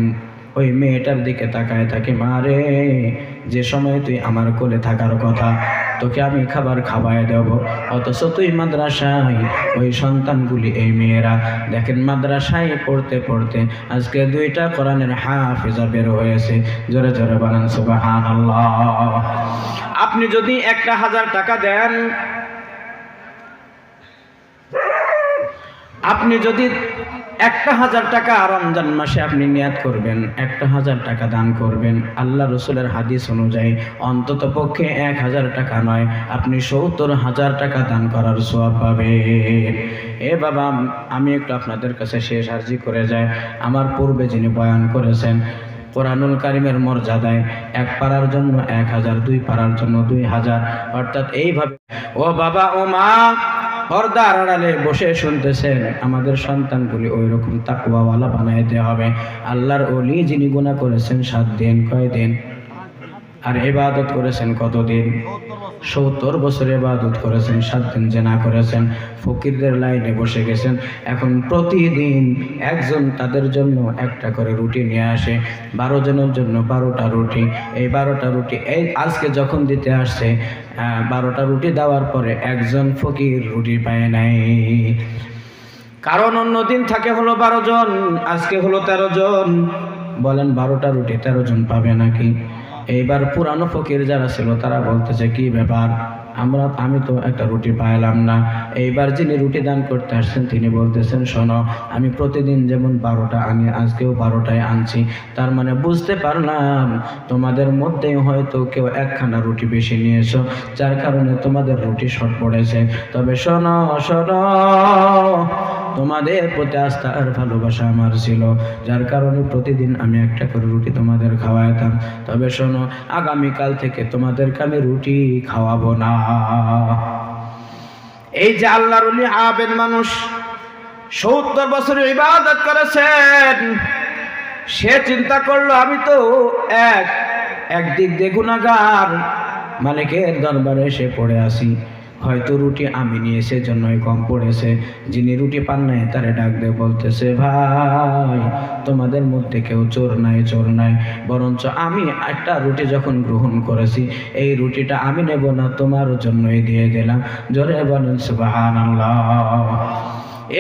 ওই মেয়েটার দিকে তাকায় থাকে, মা রে, যে সময় তুই আমার কোলে থাকার কথা, তোকে আমি খাবার খাওয়ায় দেব, অথচ তুই মাদ্রাসায়। ওই সন্তানগুলি, এই মেয়েরা দেখেন মাদ্রাসায় পড়তে পড়তে আজকে 2টা কোরআনের হাফেজা বের হয়েছে। জোরে জোরে বলেন সুবহানাল্লাহ। আপনি যদি 1000 টাকা দেন, আপনি যদি 1000 টাকা রমজান মাসে আপনি নিয়াত করবেন, 1000 টাকা দান করবেন, আল্লাহ রসুলের হাদিস অনুযায়ী অন্তত পক্ষে 1000 টাকা নয়, আপনি 70,000 টাকা দান করার সওয়াব পাবেন। এ বাবা, আমি একটু আপনাদের কাছে শেষ আরজি করে যাই। আমার পূর্বে যিনি বয়ান করেছেন, কোরআনুল কারীমের মর্যাদায় 1 পারার জন্য 1000, 2 পারার জন্য 2000, অর্থাৎ এইভাবে। ও বাবা, ও মা, পর্দার আড়ালে বসে শুনতেছেন, আমাদের সন্তানগুলি ওই রকম তাকওয়াওয়ালা বানাইতে হবে। আল্লাহর ওলি যিনি গুনাহ করেছেন 7 দিন, কয় দিন? আর ইবাদত করেছেন কতদিন? 70 বছর ইবাদত করেছেন, 7 দিন জিনা করেছেন, ফকিরদের লাইনে বসে গেছেন। এখন প্রতিদিন একজন তাদের জন্য একটা করে রুটি নিয়ে আসে, 12 জনের জন্য 12টা রুটি। এই 12টা রুটি এই আজকে যখন দিতে আসছে, 12টা রুটি দেওয়ার পরে একজন ফকির রুটি পায় নাই। কারণ অন্যদিন থাকে হলো 12 জন, আজকে হলো 13 জন। বলেন 12টা রুটি 13 জন পাবে নাকি? এইবার পুরানো ফকির যারা ছিল তারা বলতেছে, কি ব্যাপার, আমি তো একটা রুটি পাইলাম না। এইবার যিনি রুটি দান করতে আসছেন তিনি বলতেছেন, শোনো, আমি প্রতিদিন যেমন 12টা আনি, আজকেও 12টায় আনছি। তার মানে বুঝতে পারলাম তোমাদের মধ্যে হয়তো কেউ একখানা রুটি বেশি নিয়েছো, যার কারণে তোমাদের রুটি শর্ট পড়েছে। তবে শোনো শোনো, তোমাদের প্রতি আস্থা আর ভালোবাসা আমার ছিল, যার কারণে প্রতিদিন আমি একটা করে রুটি তোমাদের খাওয়াইতাম। তবে শোনো, আগামীকাল থেকে তোমাদেরকে আমি রুটি খাওয়াবো না। এই যে আল্লাহর ওলি আবেদ মানুষ 70 বছর ইবাদত করেছেন, সে চিন্তা করলো আমি তো একদিক দিয়ে গুনাহগার, মালিকের দরবারে এসে পড়ে আসি, হয়তো রুটি আমি নিয়েছে জন্যই কম পড়েছে। যিনি রুটি পান নাই তারে ডাক দিয়ে বলতেছে, ভাই তোমাদের মধ্যে কেউ চোর নাই, চোর নাই, বরঞ্চ আমি একটা রুটি যখন গ্রহণ করেছি এই রুটিটা আমি নেব না, তোমার জন্যই দিয়ে দিলাম। জোরে বলেন সুবহানাল্লাহ।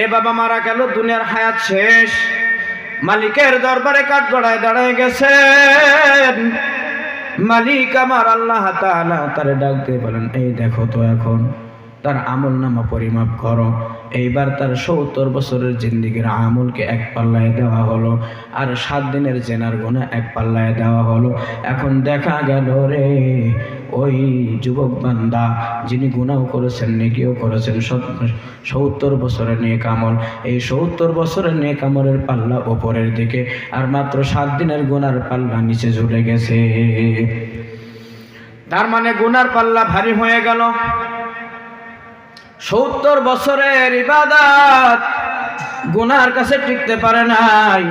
এ বাবা মারা গেল, দুনিয়ার হায়াত শেষ, মালিকের দরবারে কাঠগড়ায় দাঁড়ায় গেছেন। মালিক আমার আল্লাহ তাআলা তারে ডাক দিয়ে বলেন, এই দেখো তো এখন তার আমল নামা পরিমাপ করো। এইবার তার 70 বছরের জিন্দিগির আমলকে এক পাল্লায় দেওয়া হলো, আর 7 দিনের জেনার গুনাহ এক পাল্লায় দেওয়া হলো। এখন দেখা গেল রে, ওই যুবক বান্দা যিনি গুনাহও করেছেন নেকিও করেছেন, 70 বছরের নেক আমল, এই 70 বছরের নেক আমলের পাল্লা উপরের দিকে, আর মাত্র 7 দিনের গুনার পাল্লা নিচে ঝুলে গেছে। তার মানে গুনার পাল্লা ভারী হয়ে গেল। 70 বছরের ইবাদত গুনার কাছে টিকতে পারে নাই।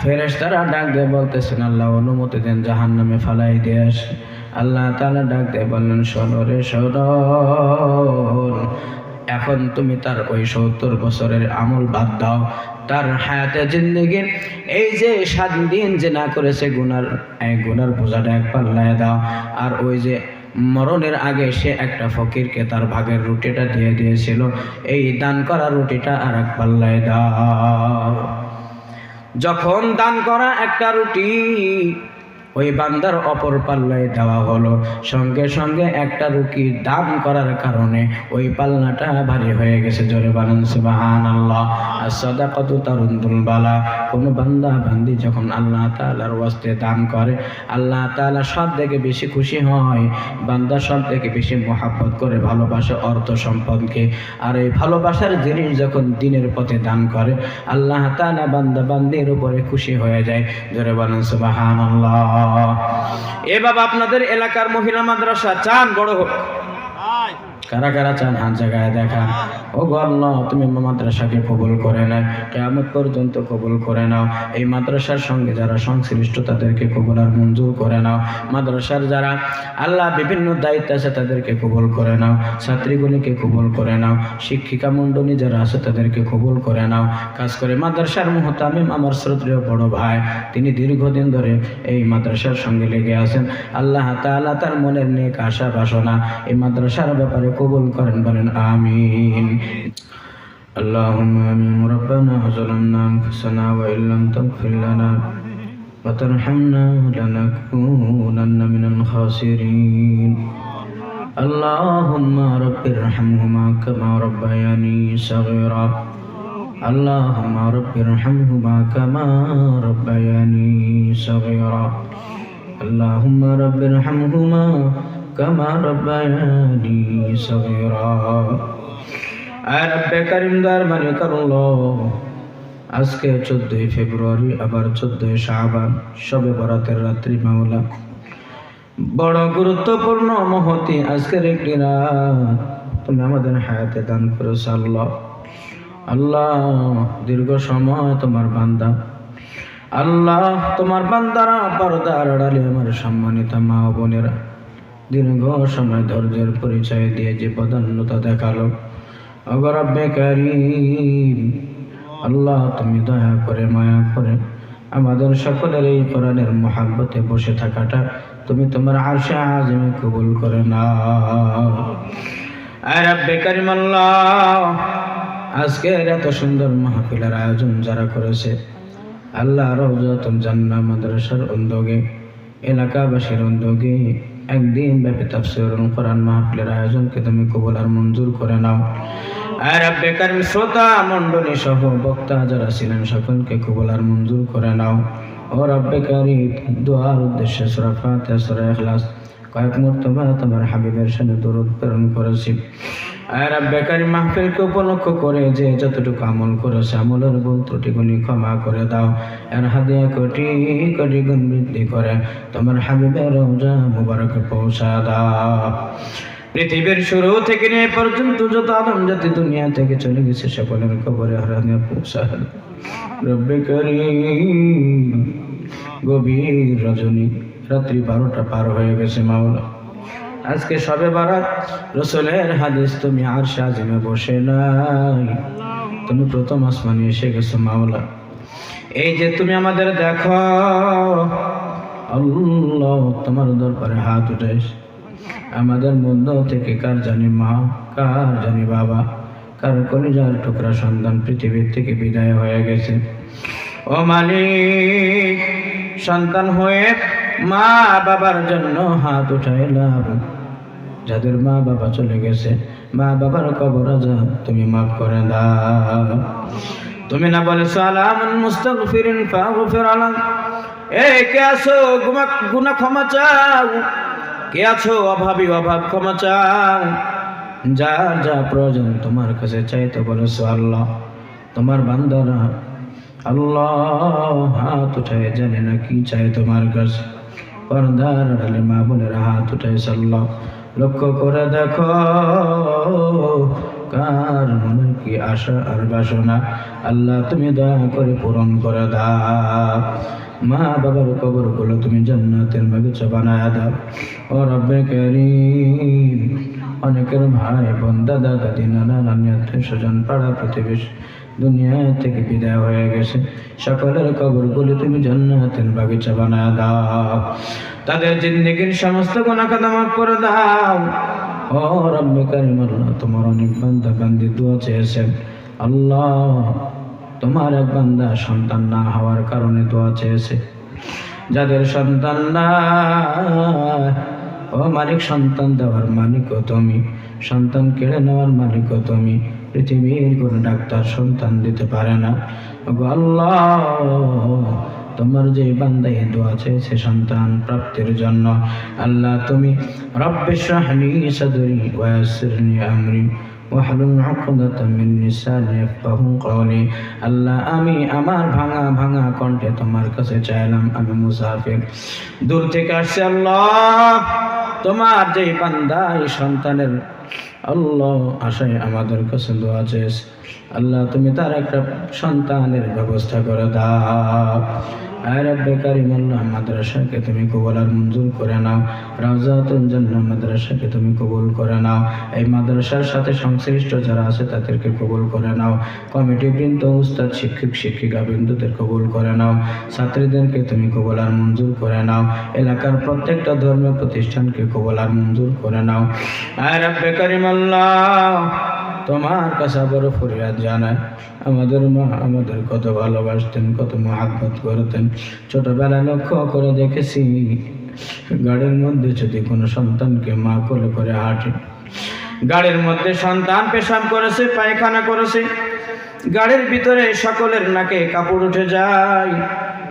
ফেরেশতারা ডাক দিয়ে বলতেছেন, আল্লাহ অনুমতি দেন জাহান্নামে ফালাই দিয়ে আসে। আল্লাহ তাআলা ডাক দিয়ে বললেন, শোনো রে শোনো, এখন তুমি তার ওই 70 বছরের আমল বাদ দাও, তার হায়াতে জিন্দেগির এই যে 7 দিন যে না করেছে গুনার বোঝাটা এক পাল্লায় দাও, আর ওই যে মরণের আগে সে একটা ফকিরকে তার ভাগের রুটিটা দিয়ে দিয়েছিল, এই দান করা রুটিটা আর এক পাল্লায় দাও। যখন দান করা একটা রুটি ওই বান্দার অপর পাল্লায় দেওয়া হলো, সঙ্গে সঙ্গে একটা রুটি দান করার কারণে ওই পাল্লাটা ভারী হয়ে গেছে। জোরে বলেন সুবহানাল্লাহ। as-সাদাকাতু তারুদ্দুল বালা। কোন বান্দা বান্দি যখন আল্লাহ তাআলার ওয়াস্তে দান করে, আল্লাহ তাআলা সব থেকে বেশি খুশি হয়, বান্দা সব থেকে বেশি মহব্বত করে, ভালোবাসে অর্থ সম্পদকে। আর এই ভালোবাসার জিনিস যখন দিনের পথে দান করে, আল্লাহ তাআলা বান্দা বান্দির উপরে খুশি হয়ে যায়। জোরে বলেন সুবহানাল্লাহ। এ বাবা, আপনাদের এলাকার মহিলা মাদ্রাসা চান বড় হোক? কারা কারা চান হাত জায়গায় দেখান। ও গো আল্লাহ, তুমি মাদ্রাসাকে কবুল করে নাও, কিয়ামত পর্যন্ত কবুল করে নাও। এই মাদ্রাসার সঙ্গে যারা সংশ্লিষ্ট তাদেরকে কবুল আর মঞ্জুর করে নাও। মাদ্রাসার যারা আল্লাহ বিভিন্ন দায়িত্ব আছে তাদেরকে কবুল করে নাও। ছাত্রীগুলিকে কবুল করে নাও। শিক্ষিকা মণ্ডলী যারা আছে তাদেরকে কবুল করে নাও। কাজ করে মাদ্রাসার মুহতামিম আমার শ্রদ্ধেয় বড় ভাই, তিনি দীর্ঘদিন ধরে এই মাদ্রাসার সঙ্গে লেগে আছেন। আল্লাহ তাআলা তার মনের নেক আশা বাসনা এই মাদ্রাসার ব্যাপারে কবুল করেন, বলেন আমিন। اللهم آمين. ربنا ظلمنا أنفسنا وإن لم تغفر لنا وترحمنا لنكونن من الخاسرين. اللهم رب ارحمهما كما ربياني صغيرا. اللهم رب ارحمهما كما ربياني صغيرا. اللهم رب ارحمهما كما ربياني صغيرا. আর রব্বে কারীম দরবারে করুল্লাহ, আজকে 14 ফেব্রুয়ারি, আবার 14 শাবান, শবে বরাতের রাত্রি। মাওলা, বড় গুরুত্বপূর্ণ মহতি আজকের একটি রাত তুমি আমাদের হায়াতে দান করেছো। আল্লাহ, আল্লাহ দীর্ঘ সময় তোমার বান্দা আল্লাহ তোমার বান্দারা পর্দার আড়ালে আমার সম্মানিত মা ও বোনেরা দীর্ঘ সময় ধৈর্যের পরিচয় দিয়ে যে বদান্যতা দেখালো, ওগো রব্বে কারীম, আল্লাহ তুমি দয়া করে মায়া করে আমাদের সকলের এই কোরআনের মহাব্বতে বসে থাকাটা তুমি তোমার আরশে আযমে কবুল করে নাও। আয় রব্বে কারীম, আল্লাহ আজকের এত সুন্দর মাহফিলের আয়োজন যারা করেছে, আল্লাহ রওজাতুল জান্নাহ মাদ্রাসার উদ্যোগে, এলাকাবাসীর উদ্যোগে একদিন ব্যাপী তাফসীরুল কোরআন মাহফিলের আয়োজনকে তুমি কবুল আর মঞ্জুর করে নাও। আর রব্বে কারীম, শ্রোতা মণ্ডলী সহ বক্তা যারা ছিলেন সকলকে কবুল আর মঞ্জুর করে নাও। ও রব্বে কারীম, দোয়ার উদ্দেশ্যে সূরা ফাতিহা, সূরা ইখলাস কয়েক মর্তবা তোমার হাবিবের সামনে দরুদ প্রেরণ করেছি। আর রব্বে কারীম, মাহফিলকে উপলক্ষ করে যে যতটুকু আমল করেছে আমলের ভুল ত্রুটিগুলি ক্ষমা করে দাও। এর হাদিয়া কোটি কোটি গুণ বৃদ্ধি করে তোমার হাবিবের রওজা মুবারকে পৌঁছা দাও। পৃথিবীর শুরু থেকে নিয়ে পর্যন্ত যত আদম জাতি দুনিয়া থেকে চলে গেছে সকলের কবরে হারানিয়া পৌঁছা দাও। রব্বে কারীম, গভীর রজনী, রাত্রি 12টা পার হয়ে গেছে মাওলা। আজকে শবে বারাত, রাসূলের হাদিস তুমি আরশে আযমে বসে নাই, তুমি প্রথম আসমানে এসে গেছো মাওলা। এই যে তুমি আমাদের দেখো আল্লাহ, তোমার দরবারে হাত উঠাইস। আমাদের মধ্য থেকে কার জানি মা, কার জানি বাবা, কার কলিজার টুকরা সন্তান পৃথিবীর থেকে বিদায় হয়ে গেছে। ও মালিক, সন্তান হয়ে মা বাবার জন্য হাত উঠাইলাম। যাদের মা বাবা চলে গেছে, মা বাবার কবর আযাব তুমি মাফ করে দাও। তুমি না বলেছো আলামুন মুস্তাগফিরিন ফাগফির আলাম। এই কে আছো গুনাহ ক্ষমা চাও, কে আছো অভাবী অভাব ক্ষমা চাও। যার যা প্রয়োজন তোমার কাছে চাইতে বলেছো আল্লাহ। তোমার বান্দারা আল্লাহ হাত উঠায় জানে না কি চাই তোমার কাছে। পর্দার আড়ালে মা বোনেরা হাত উঠাইছে আল্লাহ, লক্ষ্য করে দেখো কার মনের কি আশা আর বাসনা, আল্লাহ তুমি দয়া করে পূরণ করে দাও। মা বাবার কবরগুলো তুমি জান্নাতের বাগিচা বানায় দাও। ও রব্বে কারীম, অনেকের ভাই বোন, দাদা দাদি, নানা নানি, আত্মীয় স্বজন, পাড়া প্রতিবেশী দুনিয়া থেকে বিদায় হয়ে গেছে, সকলের কবরগুলো তুমি জান্নাতের বাগিচা বানায় দাও। তাদের জিন্দেগীর সমস্ত গুনাহ খাতা মাফ করে দাও। ও রব্বে কারীম, আল্লাহ তোমার অনেক বান্দা বান্দি দোয়া চেয়েছেন আল্লাহ। তোমার এক বান্দা সন্তান না হওয়ার কারণে দোয়া চেয়েছে। যাদের সন্তান না, ও মালিক, সন্তান দেওয়ার মালিকও তুমি, সন্তান কেড়ে নেওয়ার মালিকও তুমি। পৃথিবীর কোনো ডাক্তার সন্তান দিতে পারে না। ওগো আল্লাহ, তোমার যে বান্দায় দোয়া চেয়েছে সন্তান প্রাপ্তির জন্য, আল্লাহ তুমি রব্বে ইশরাহলি সাদরি ওয়া ইয়াসসিরনি আমরি ওয়াহলুল উকদাতাম মিন লিসানি ইয়াফকাহু কওলি। আল্লাহ, আমি আমার ভাঙা ভাঙা কণ্ঠে তোমার কাছে চাইলাম, আমি মুসাফির, দূর থেকে আসছি আল্লাহ। তোমার যে বান্দা এই সন্তানের আল্লাহ আশায় আমাদের কাছে দোয়া চেয়েছে, আল্লাহ তুমি তার একটা সন্তানের ব্যবস্থা করে দাও। আর রব্বে কারীম, আল্লাহ মাদ্রাসাকে তুমি কবুল আর মঞ্জুর করে নাও। রাওজাতুল জান্নাহ মাদ্রাসাকে তুমি কবুল করে নাও। এই মাদ্রাসার সাথে সংশ্লিষ্ট যারা আছে তাদেরকে কবুল করে নাও। কমিটি বৃন্দ, উস্তাদ, শিক্ষক শিক্ষিকা বৃন্দদের কবুল করে নাও। ছাত্রীদেরকে তুমি কবুল আর মঞ্জুর করে নাও। এলাকার প্রত্যেকটা ধর্মীয় প্রতিষ্ঠানকে কবুল আর মঞ্জুর করে নাও। আর রব্বে কারীম, আল্লাহ তোমার কাছে বড় ফরিয়াদ জানায়, আমাদের মা আমাদের কত ভালোবাসতেন, কত মহাব্বত করতেন। ছোটবেলায় লক্ষ্য করে দেখেছি, গাড়ির মধ্যে যদি কোনো সন্তানকে মা কোলে করে হাঁটে, গাড়ির মধ্যে সন্তান পেশাব করেছে, পায়খানা করেছে, গাড়ির ভিতরে সকলের নাকে কাপড় উঠে যায়।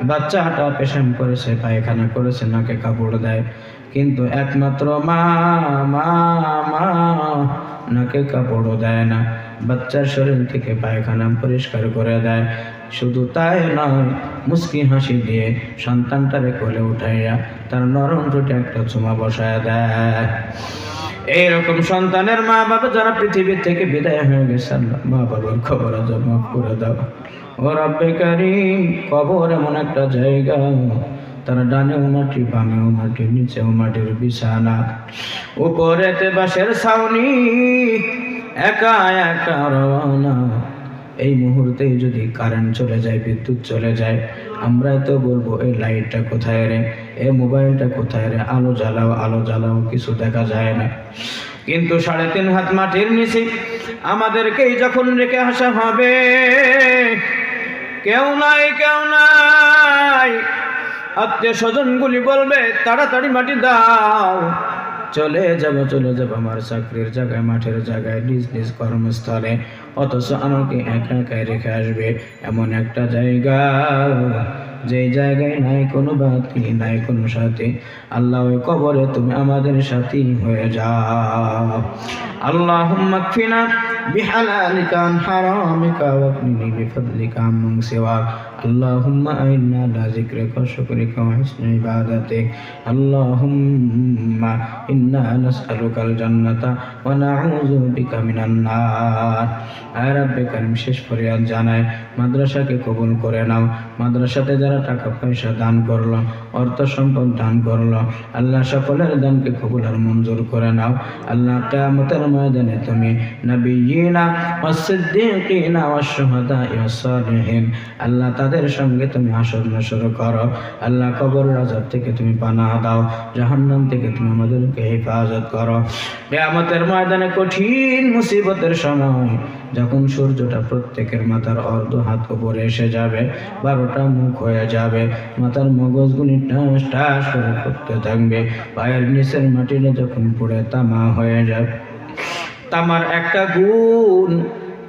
বাচ্চাটা পেশাব করেছে, পায়খানা করেছে, নাকে কাপড় দেয়, কিন্তু একমাত্র মা মা মা নাকে কাপড়ও দেয় না, বাচ্চার শরীর থেকে পায়খানা পরিষ্কার করে দেয়। শুধু তাই নয়, মুস্কি হাসি দিয়ে সন্তানটারে কোলে উঠাইয়া তার নরম ঠোঁটে একটা চুমা বসায় দেয়। এইরকম সন্তানের মা বাবা যারা পৃথিবী থেকে বিদায় হয়ে গেছে, আল্লাহ মা বাবার খবর আজব মাফ করে দাও। ও রব্বে কারীম, কবর এমন একটা জায়গা, তারা ডানেও মাটি, বামেও মাটি, নিচেও মাটির বিছানা, উপরেতে বাঁশের ছাউনি, একা একা রওনা। এই মুহূর্তেই যদি কারেন্ট চলে যায়, বিদ্যুৎ চলে যায়, আমরা তো বলবো এই লাইটটা কোথায় রে, এই মোবাইলটা কোথায় রে, আলো জ্বালাও, আলো জ্বালাও, কিছু দেখা যায় না। কিন্তু 3.5 হাত মাটির নিচে আমাদেরকেই যখন রেখে আসা হবে, কেউ নাই, কেউ নাই, আত্মীয় স্বজনগুলি বলবে তাড়াতাড়ি মাটি দাও, চলে যাব আমার চাকরির জায়গায়, মাঠের জায়গায়, নিজ নিজ কর্মস্থলে, অথচ আমাকে একা একাই রেখে আসবে এমন একটা জায়গা, যেই জায়গায় নাই কোনো বাতি, নাই কোনো সাথী। আল্লাহ ওই কবরে তুমি আমাদের সাথী হয়ে যাও। আল্লাহুম্মা কফিনা বিহালালিকা আন হারামিকা ওয়াকফিনি বিফদলিকা আম্মান সিওয়াক। আল্লাহুম্মা আইন্না আলা যিকরিকা ওয়া শুকরিকা ওয়া হুসনি ইবাদাতিক। আল্লাহুম্মা ইন্না নাসআলুকাল জান্নাতা ওয়া নাউযু বিকা মিনান নার। আয় রব্বে কারীম, শেষ ফরিয়াদ জানায় মাদ্রাসাকে কবুল করে নাও। মাদ্রাসাতে যারা টাকা পয়সা দান করলো, অর্থ সম্পদ দান করলো, আল্লাহ সকলের দানকে কবুল আর মঞ্জুর করে নাও। আল্লাহ কিয়ামতের ময়দানে তুমি নবিয়্যিনা ওয়াস সিদ্দীকিনা ওয়াস শুহাদা ওয়াস সালিহিন, আল্লাহ তাদের সঙ্গে তুমি হাসর নাসর করো। আল্লাহ কবরের আযাব থেকে তুমি পানাহ দাও, জাহান্নাম থেকে তুমি আমাদেরকে হেফাজত করো। কিয়ামতের ময়দানে কঠিন মুসিবতের সময় যখন সূর্যটা প্রত্যেকের মাথার অর্ধ হাত উপরে এসে যাবে, 12টা মুখ হয়ে যাবে, মাথার মগজগুলি টাস টাস করে করতে থাকবে, পায়ের নিচের মাটিটা যখন পুড়ে তামা হয়ে যাবে, তামার একটা গুণ,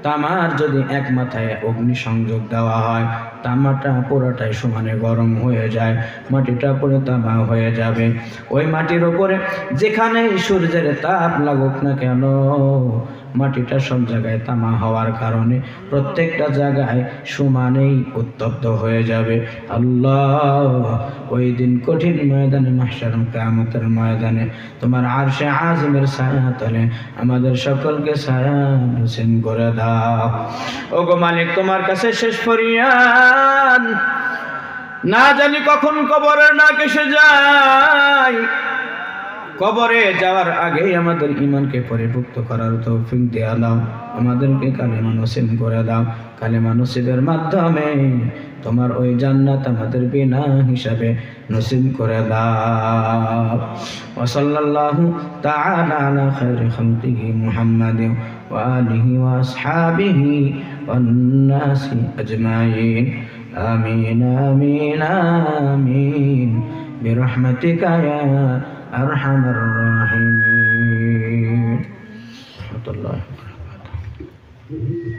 তামার যদি এক মাথায় অগ্নি সংযোগ দেওয়া হয়, তামাটা পুরোটাই সমানে গরম হয়ে যায়, মাটিটা পুরো তামা হয়ে যাবে। ওই মাটির উপরে যেখানে সূর্যের তাপ লাগুক না কেন, মাটিটা সব জায়গায় তামা হওয়ার কারণে প্রত্যেকটা জায়গায় সমানেই উত্তপ্ত হয়ে যাবে। আল্লাহ, ওই দিন কঠিন ময়দানে, মাহশার কিয়ামতের ময়দানে তোমার আরশে আযমের ছায়া তলে আমাদের সকলকে ছায়া নসিব করে দাও। ওগো মালিক, তোমার কাছে শেষ ফরিয়াদ, না জানি কখন কবরের ডাক এসে যায়, কবরে যাওয়ার আগেই আমাদের ঈমানকে পরিপুক্ত করার তৌফিক দিয়ে দাও, আমাদেরকে কালেমা নসিব করে দাও। কালেমা নসিবের মাধ্যমে তোমার ওই জান্নাত আমাদের বিনা হিসাবে নসিব করে দাও। ওয়া সাল্লাল্লাহু তাআলা আলা খায়রি খালকিহি মুহাম্মাদিন ওয়া আলিহি ওয়া আসহাবিহি ওয়ান নাসি আজমাইন। আমিন আমিন আমিন বিরহমাতিকা ইয়া আরহামার রাহিমিন।